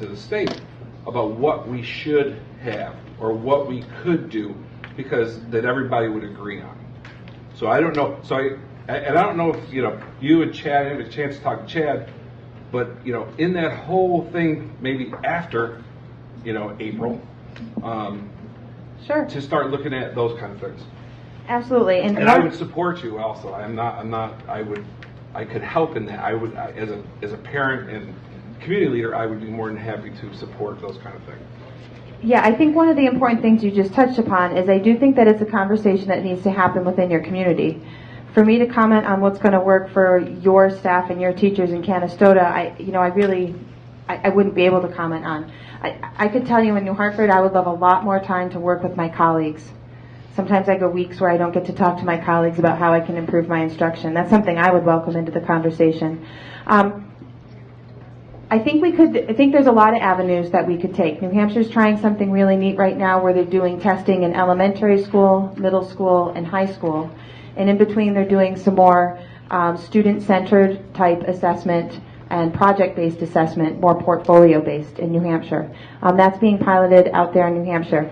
the state about what we should have or what we could do, because that everybody would agree on. So I don't know. I don't know if you and Chad have a chance to talk to Chad, but in that whole thing, maybe after April, Sure. to start looking at those kind of things. Absolutely. And I would support you also. I could help in that. I would, as a parent and community leader, I would be more than happy to support those kind of things. Yeah, I think one of the important things you just touched upon is I do think that it's a conversation that needs to happen within your community. For me to comment on what's going to work for your staff and your teachers in Canastota, I wouldn't be able to comment on. I could tell you in New Hartford, I would love a lot more time to work with my colleagues. Sometimes I go weeks where I don't get to talk to my colleagues about how I can improve my instruction. That's something I would welcome into the conversation. I think there's a lot of avenues that we could take. New Hampshire's trying something really neat right now where they're doing testing in elementary school, middle school, and high school. And in between, they're doing some more student-centered type assessment and project-based assessment, more portfolio-based in New Hampshire. That's being piloted out there in New Hampshire.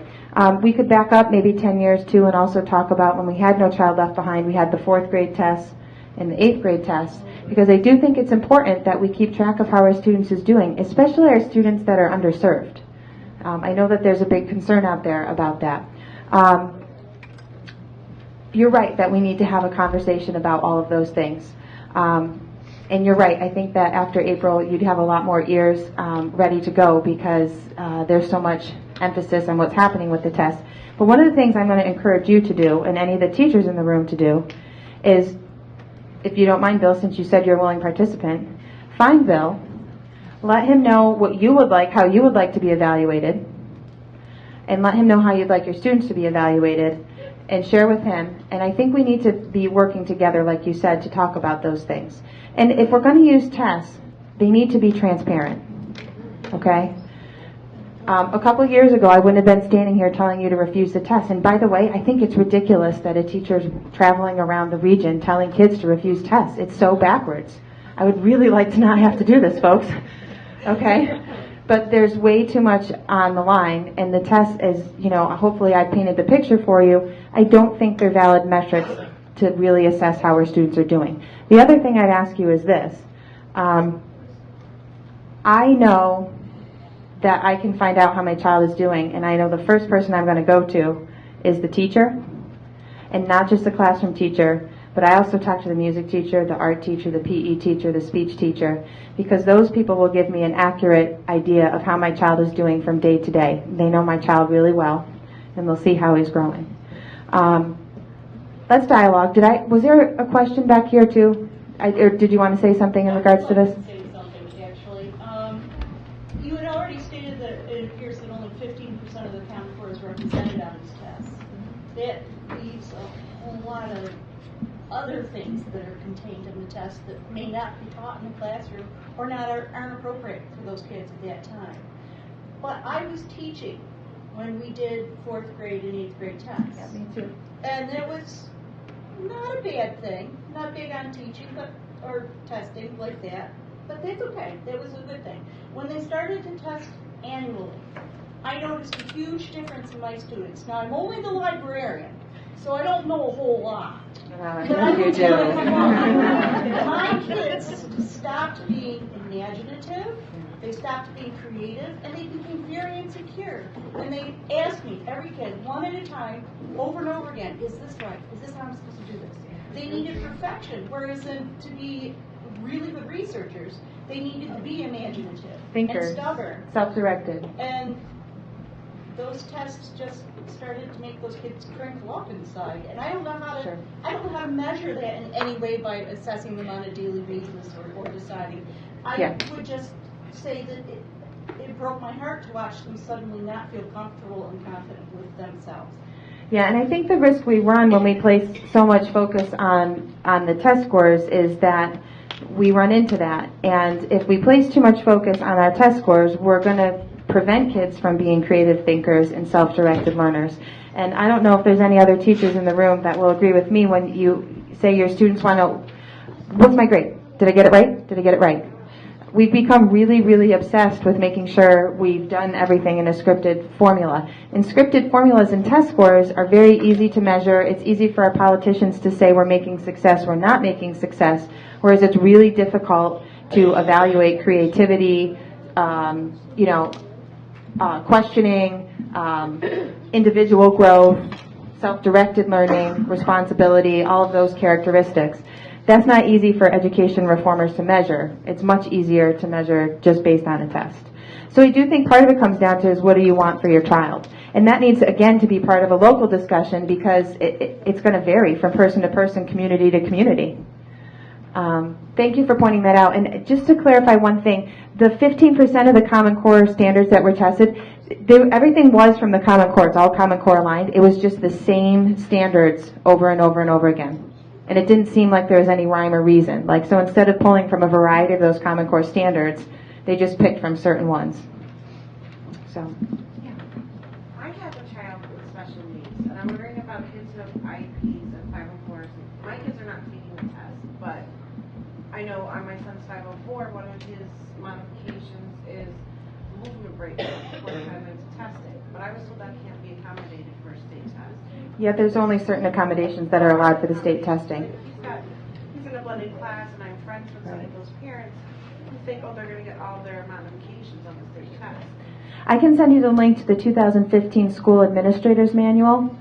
We could back up maybe 10 years too and also talk about when we had No Child Left Behind, we had the 4th grade tests and the 8th grade tests, because I do think it's important that we keep track of how our students is doing, especially our students that are underserved. I know that there's a big concern out there about that. You're right that we need to have a conversation about all of those things. And you're right, I think that after April you'd have a lot more ears ready to go, because there's so much emphasis on what's happening with the test. But one of the things I'm going to encourage you to do, and any of the teachers in the room to do, is, if you don't mind, Bill, since you said you're a willing participant, find Bill, let him know what you would like, how you would like to be evaluated, and let him know how you'd like your students to be evaluated, and share with him. And I think we need to be working together, like you said, to talk about those things. And if we're going to use tests, they need to be transparent, okay? A couple years ago, I wouldn't have been standing here telling you to refuse the test. And by the way, I think it's ridiculous that a teacher's traveling around the region telling kids to refuse tests. It's so backwards. I would really like to not have to do this, folks, okay? But there's way too much on the line, and the test is, hopefully I painted the picture for you. I don't think they're valid metrics to really assess how our students are doing. The other thing I'd ask you is this. I know that I can find out how my child is doing, and I know the first person I'm going to go to is the teacher, and not just the classroom teacher, but I also talk to the music teacher, the art teacher, the PE teacher, the speech teacher, because those people will give me an accurate idea of how my child is doing from day to day. They know my child really well, and they'll see how he's growing. Let's dialogue. Was there a question back here too? Or did you want to say something in regards to this? I'd like to say something, actually. You had already stated that it appears that only 15% of the Common Core is represented on these tests. That leaves a whole lot of other things that are contained in the test that may not be taught in the classroom or aren't appropriate for those kids at that time. But I was teaching when we did 4th grade and 8th grade tests. Yeah, me too. And it was not a bad thing, not big on teaching or testing like that, but that's okay. That was a good thing. When they started to test annually, I noticed a huge difference in my students. Now, I'm only the librarian, so I don't know a whole lot. But I You can do. tell you, my kids stopped being imaginative, they stopped being creative, and they became very insecure. And they asked me, every kid, one at a time, over and over again, is this right? Is this how I'm supposed to do this? They needed perfection, whereas to be really good researchers, they needed to be imaginative Thinkers. and stubborn. Self-directed. And those tests just started to make those kids crinkle up inside. And I don't know how to Sure. I don't know how to measure that in any way by assessing them on a daily basis or deciding. I Yeah. would just say that it broke my heart to watch them suddenly not feel comfortable and confident with themselves. Yeah, and I think the risk we run when we place so much focus on the test scores is that we run into that. And if we place too much focus on our test scores, we're going to prevent kids from being creative thinkers and self-directed learners. And I don't know if there's any other teachers in the room that will agree with me when you say your students want to know, what's my grade? Did I get it right? Did I get it right? We've become really, really obsessed with making sure we've done everything in a scripted formula. And scripted formulas and test scores are very easy to measure. It's easy for our politicians to say we're making success, we're not making success, whereas it's really difficult to evaluate creativity, questioning, individual growth, self-directed learning, responsibility, all of those characteristics. That's not easy for education reformers to measure. It's much easier to measure just based on a test. So I do think part of it comes down to is what do you want for your child? And that needs, again, to be part of a local discussion because it's going to vary from person to person, community to community. Thank you for pointing that out. And just to clarify one thing, the 15% of the Common Core standards that were tested, everything was from the Common Core. It's all Common Core aligned. It was just the same standards over and over and over again. And it didn't seem like there was any rhyme or reason. Like, so instead of pulling from a variety of those Common Core standards, they just picked from certain ones. So, yeah. I have a child with special needs, and I'm wondering about kids who have IEPs and 504s. My kids are not taking the test, but I know on my son's 504, one of his modifications is movement breakdown before the time into testing. But I was told that can't be accommodated for a state test. Yeah, there's only certain accommodations that are allowed for the state testing. He's in a blended class, and I'm friends with some of those parents who think, oh, they're going to get all their modifications on the state test. I can send you the link to the 2015 School Administrators Manual.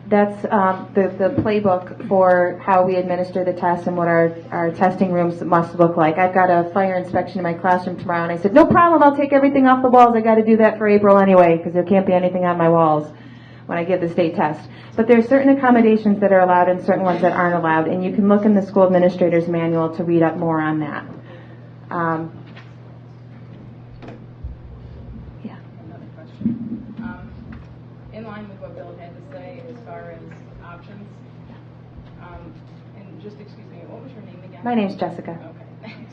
That's the playbook for how we administer the tests and what our testing rooms must look like. I've got a fire inspection in my classroom tomorrow, and I said, no problem, I'll take everything off the walls. I got to do that for April anyway, because there can't be anything on my walls when I give the state test. But there are certain accommodations that are allowed and certain ones that aren't allowed, and you can look in the School Administrators Manual to read up more on that. Yeah. Another question. In line with what Bill had to say as far as options, and just excuse me, what was your name again? My name's Jessica. Okay, thanks.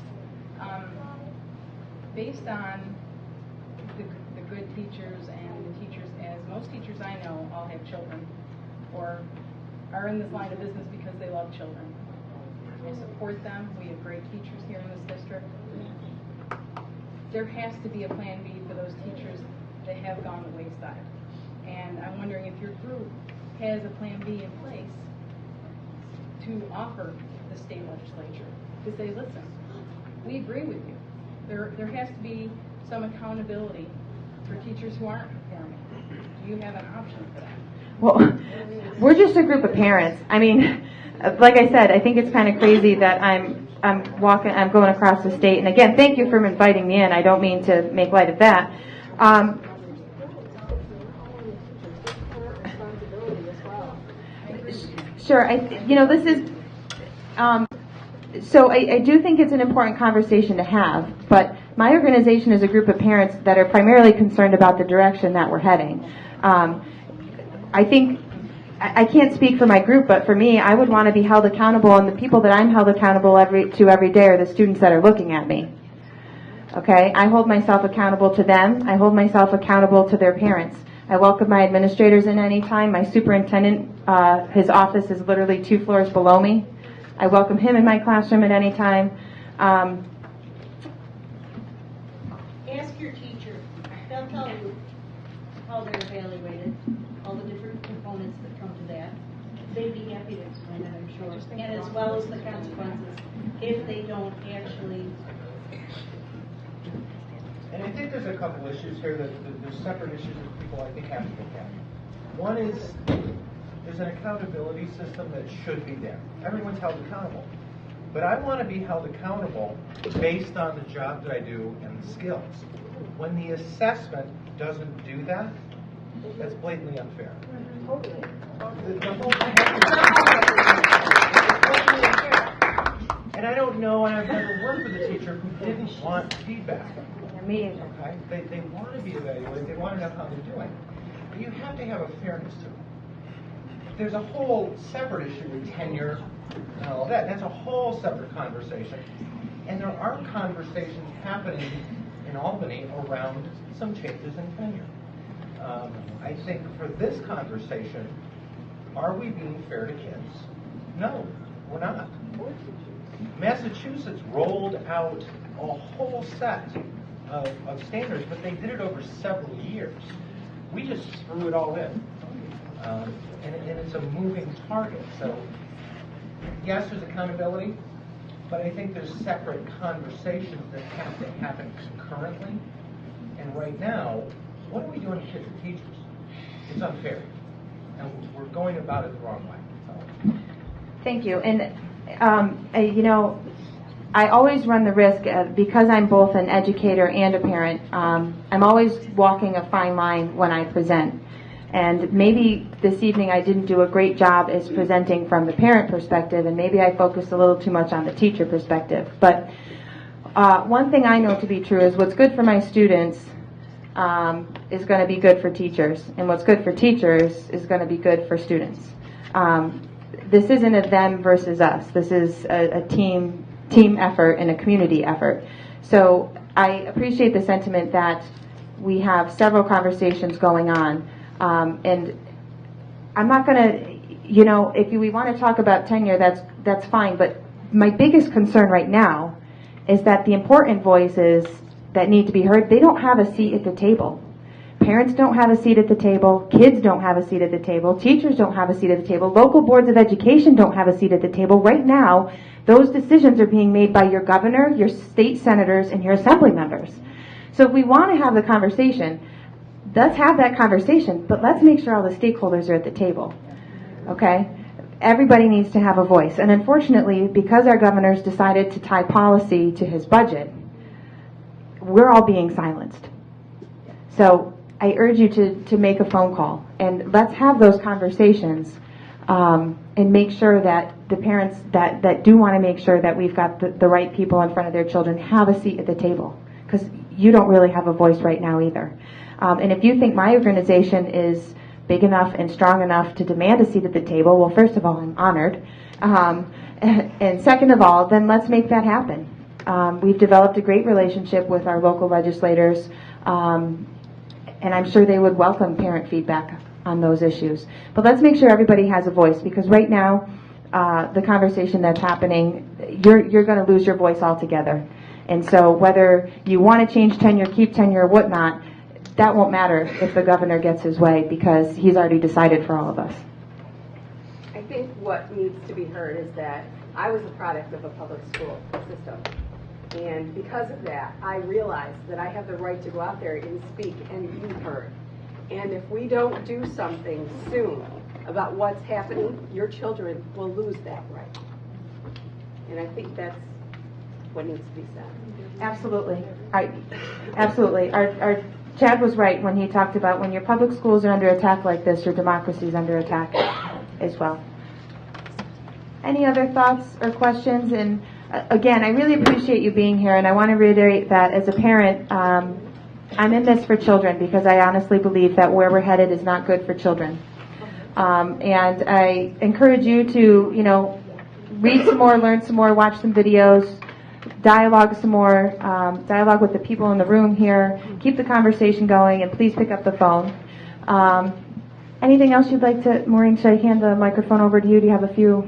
Based on the good teachers and the teachers, as most teachers I know all have children or are in this line of business because they love children. I support them. We have great teachers here in this district. There has to be a plan B for those teachers that have gone the wayside. And I'm wondering if your group has a plan B in place to offer the state legislature to say, listen, we agree with you. There has to be some accountability for teachers who aren't performing. Do you have an option for that? Well, we're just a group of parents. I mean, like I said, I think it's kind of crazy that I'm going across the state. And again, thank you for inviting me in. I don't mean to make light of that. Sure. This is. So I do think it's an important conversation to have, but my organization is a group of parents that are primarily concerned about the direction that we're heading. I think I can't speak for my group, but for me, I would want to be held accountable, and the people that I'm held accountable to every day are the students that are looking at me. Okay? I hold myself accountable to them. I hold myself accountable to their parents. I welcome my administrators in any time. My superintendent, his office is literally 2 floors below me. I welcome him in my classroom at any time. Ask your teacher. They'll tell you how they're evaluated, all the different components that come to that. They'd be happy to explain it, I'm sure. And as well as the consequences if they don't actually. And I think there's a couple issues here there's separate issues that people I think have to look at. One is there's an accountability system that should be there. Everyone's held accountable. But I want to be held accountable based on the job that I do and the skills. When the assessment doesn't do that, that's blatantly unfair. The whole thing and I don't know, and I've never worked with a teacher who didn't want feedback. Me. Okay? They want to be evaluated. They want to know how they're doing. But you have to have a fairness to it. There's a whole separate issue with tenure and all that. That's a whole separate conversation. And there are conversations happening in Albany around some changes in tenure. I think for this conversation, are we being fair to kids? No, we're not. Massachusetts rolled out a whole set of standards, but they did it over several years. We just threw it all in. And it's a moving target. So, yes, there's accountability, but I think there's separate conversations that have to happen concurrently. And right now, what are we doing to kids and teachers? It's unfair. And we're going about it the wrong way. So. Thank you. And, I always run the risk, because I'm both an educator and a parent, I'm always walking a fine line when I present. And maybe this evening I didn't do a great job as presenting from the parent perspective, and maybe I focused a little too much on the teacher perspective. But one thing I know to be true is what's good for my students is going to be good for teachers, and what's good for teachers is going to be good for students. This isn't a them versus us. This is a team effort and a community effort. So I appreciate the sentiment that we have several conversations going on. And I'm not going to, if we want to talk about tenure, that's fine. But my biggest concern right now is that the important voices that need to be heard, they don't have a seat at the table. Parents don't have a seat at the table. Kids don't have a seat at the table. Teachers don't have a seat at the table. Local boards of education don't have a seat at the table. Right now, those decisions are being made by your governor, your state senators, and your assembly members. So if we want to have the conversation, let's have that conversation, but let's make sure all the stakeholders are at the table. Okay? Everybody needs to have a voice. And unfortunately, because our governor's decided to tie policy to his budget, we're all being silenced. So I urge you to make a phone call, and let's have those conversations and make sure that the parents that do want to make sure that we've got the right people in front of their children have a seat at the table, because you don't really have a voice right now either. And if you think my organization is big enough and strong enough to demand a seat at the table, well, first of all, I'm honored. And second of all, then let's make that happen. We've developed a great relationship with our local legislators, and I'm sure they would welcome parent feedback on those issues. But let's make sure everybody has a voice, because right now, the conversation that's happening, you're going to lose your voice altogether. And so whether you want to change tenure, keep tenure, or whatnot, that won't matter if the governor gets his way, because he's already decided for all of us. I think what needs to be heard is that I was a product of a public school system. And because of that, I realized that I have the right to go out there and speak and be heard. And if we don't do something soon about what's happening, your children will lose that right. And I think that's what needs to be said. Absolutely. Absolutely. Our Chad was right when he talked about when your public schools are under attack like this, your democracy is under attack as well. Any other thoughts or questions? And again, I really appreciate you being here, and I want to reiterate that as a parent, I'm in this for children, because I honestly believe that where we're headed is not good for children. And I encourage you to, read some more, learn some more, watch some videos, dialogue some more, dialogue with the people in the room here, keep the conversation going, and please pick up the phone. Anything else you'd like to, Maureen, should I hand the microphone over to you? Do you have a few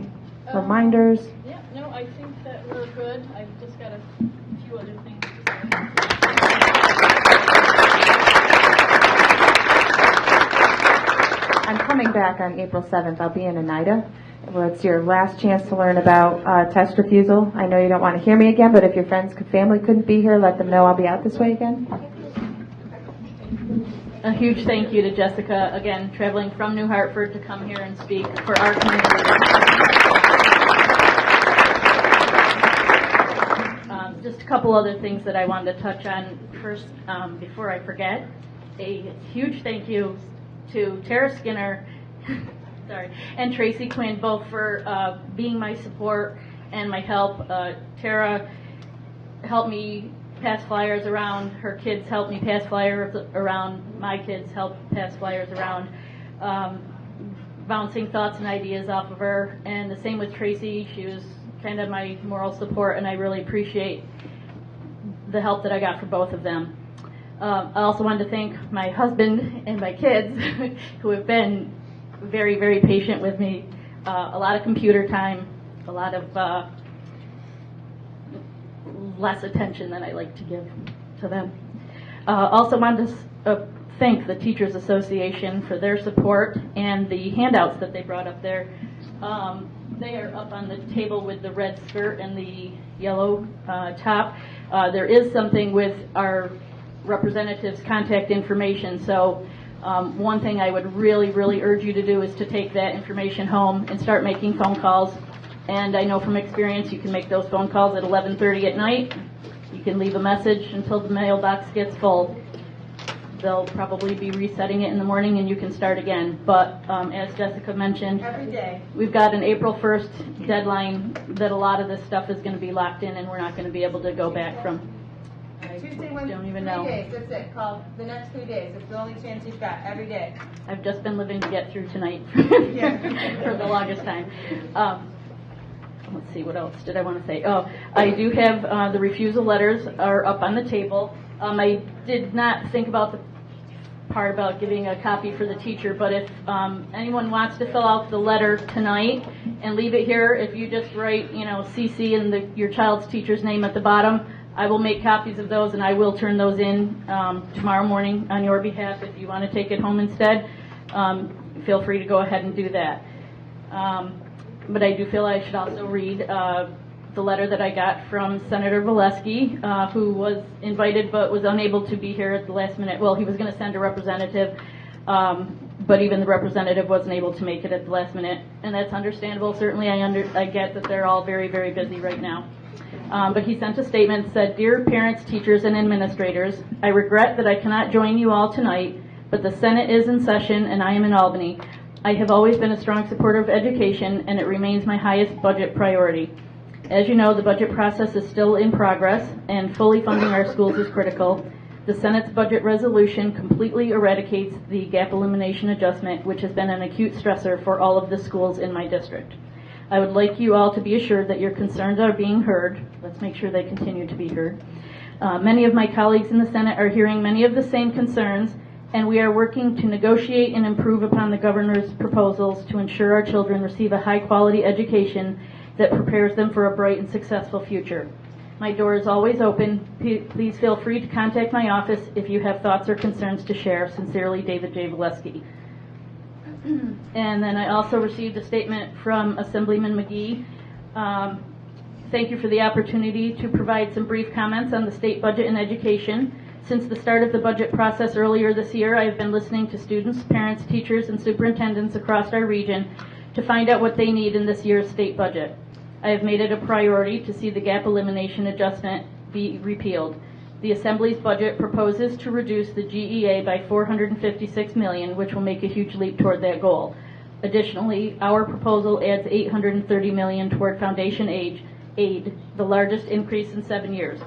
reminders? Yeah, no, I think that we're good. I've just got a few other things to say. I'm coming back on April 7th. I'll be in Oneida. Well, it's your last chance to learn about test refusal. I know you don't want to hear me again, but if your friends and family couldn't be here, let them know I'll be out this way again. A huge thank you to Jessica, again, traveling from New Hartford to come here and speak for our community. Just a couple other things that I wanted to touch on first before I forget. A huge thank you to Tara Skinner and Tracy Quinn, both for being my support and my help. Tara helped me pass flyers around. Her kids helped me pass flyers around. My kids helped pass flyers around. Bouncing thoughts and ideas off of her. And the same with Tracy. She was kind of my moral support, and I really appreciate the help that I got from both of them. I also wanted to thank my husband and my kids who have been very, very patient with me. A lot of computer time, a lot of less attention than I like to give to them. Also wanted to thank the Teachers Association for their support and the handouts that they brought up there. They are up on the table with the red skirt and the yellow top. There is something with our representatives' contact information, so one thing I would really, really urge you to do is to take that information home and start making phone calls. And I know from experience you can make those phone calls at 11:30 at night. You can leave a message until the mailbox gets full. They'll probably be resetting it in the morning and you can start again. But as Jessica mentioned, Every day. we've got an April 1st deadline that a lot of this stuff is going to be locked in and we're not going to be able to go back from. Tuesday, Wednesday, don't even 3 know. days. That's it. Call the next 3 days. It's the only chance you've got every day. I've just been living to get through tonight for the longest time. Let's see, what else did I want to say? Oh, I do have the refusal letters are up on the table. I did not think about the part about giving a copy for the teacher, but if anyone wants to fill out the letter tonight and leave it here, if you just write, CC and your child's teacher's name at the bottom, I will make copies of those and I will turn those in tomorrow morning on your behalf. If you want to take it home instead, feel free to go ahead and do that. But I do feel I should also read the letter that I got from Senator Valesky, who was invited but was unable to be here at the last minute. Well, he was going to send a representative, but even the representative wasn't able to make it at the last minute, and that's understandable. Certainly, I get that they're all very, very busy right now. But he sent a statement that said, "Dear parents, teachers, and administrators, I regret that I cannot join you all tonight, but the Senate is in session and I am in Albany. I have always been a strong supporter of education, and it remains my highest budget priority. As you know, the budget process is still in progress, and fully funding our schools is critical. The Senate's budget resolution completely eradicates the gap elimination adjustment, which has been an acute stressor for all of the schools in my district. I would like you all to be assured that your concerns are being heard." Let's make sure they continue to be heard. "Many of my colleagues in the Senate are hearing many of the same concerns, and we are working to negotiate and improve upon the governor's proposals to ensure our children receive a high-quality education that prepares them for a bright and successful future. My door is always open. Please feel free to contact my office if you have thoughts or concerns to share. Sincerely, David J. Valesky." And then I also received a statement from Assemblyman Magee. "Thank you for the opportunity to provide some brief comments on the state budget and education. Since the start of the budget process earlier this year, I have been listening to students, parents, teachers, and superintendents across our region to find out what they need in this year's state budget. I have made it a priority to see the gap elimination adjustment be repealed. The Assembly's budget proposes to reduce the GEA by $456 million, which will make a huge leap toward that goal. Additionally, our proposal adds $830 million toward foundation aid, the largest increase in 7 years.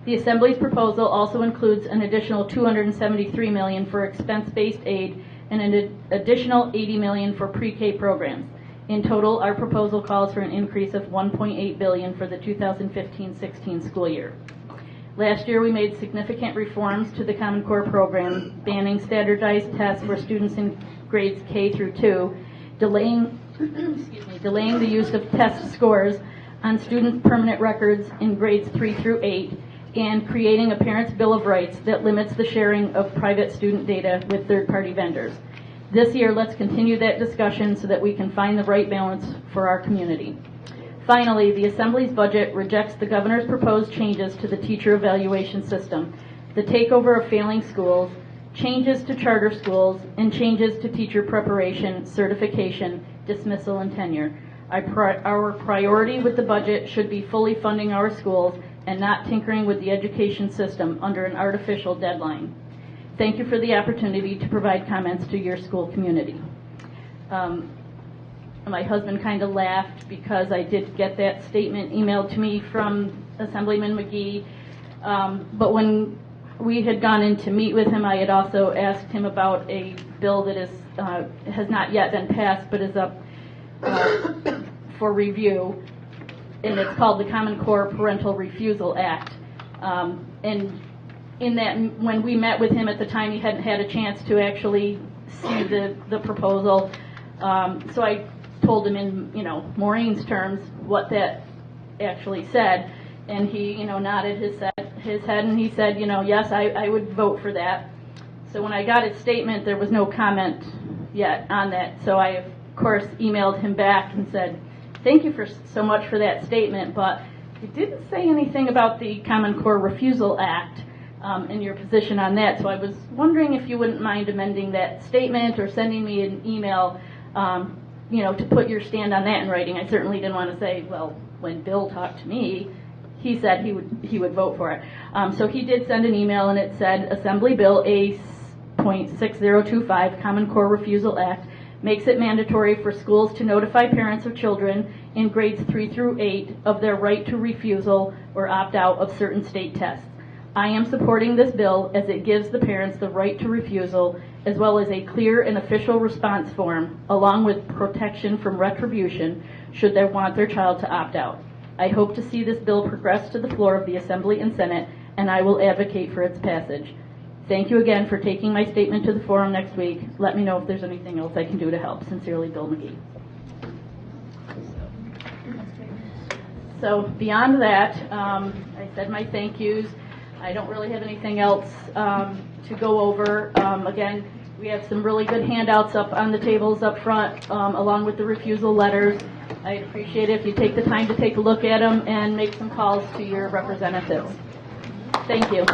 The Assembly's proposal also includes an additional $273 million for expense-based aid and an additional $80 million for pre-K programs. In total, our proposal calls for an increase of $1.8 billion for the 2015-16 school year. Last year, we made significant reforms to the Common Core program, banning standardized tests for students in grades K through 2, delaying the use of test scores on student permanent records in grades 3 through 8, and creating a Parents' Bill of Rights that limits the sharing of private student data with third-party vendors. This year, let's continue that discussion so that we can find the right balance for our community. Finally, the Assembly's budget rejects the Governor's proposed changes to the teacher evaluation system, the takeover of failing schools, changes to charter schools, and changes to teacher preparation, certification, dismissal, and tenure. Our priority with the budget should be fully funding our schools and not tinkering with the education system under an artificial deadline. Thank you for the opportunity to provide comments to your school community. My husband kind of laughed because I did get that statement emailed to me from Assemblyman Magee, but when we had gone in to meet with him, I had also asked him about a bill that has not yet been passed but is up for review, and it's called the Common Core Parental Refusal Act. And in that, when we met with him at the time, he hadn't had a chance to actually see the proposal. So I told him in, Maureen's terms what that actually said, and he, nodded his head, and he said, yes, I would vote for that. So when I got his statement, there was no comment yet on that. So I, of course, emailed him back and said, thank you so much for that statement, but you didn't say anything about the Common Core Refusal Act and your position on that. So I was wondering if you wouldn't mind amending that statement or sending me an email, to put your stand on that in writing. I certainly didn't want to say, well, when Bill talked to me, he said he would vote for it. So he did send an email, and it said, Assembly Bill A.6025, Common Core Refusal Act, makes it mandatory for schools to notify parents of children in grades 3 through 8 of their right to refusal or opt out of certain state tests. I am supporting this bill as it gives the parents the right to refusal, as well as a clear and official response form, along with protection from retribution should they want their child to opt out. I hope to see this bill progress to the floor of the Assembly and Senate, and I will advocate for its passage. Thank you again for taking my statement to the forum next week. Let me know if there's anything else I can do to help. Sincerely, Bill Magee. So beyond that, I said my thank yous. I don't really have anything else to go over. Again, we have some really good handouts up on the tables up front, along with the refusal letters. I'd appreciate it if you take the time to take a look at them and make some calls to your representatives. Thank you.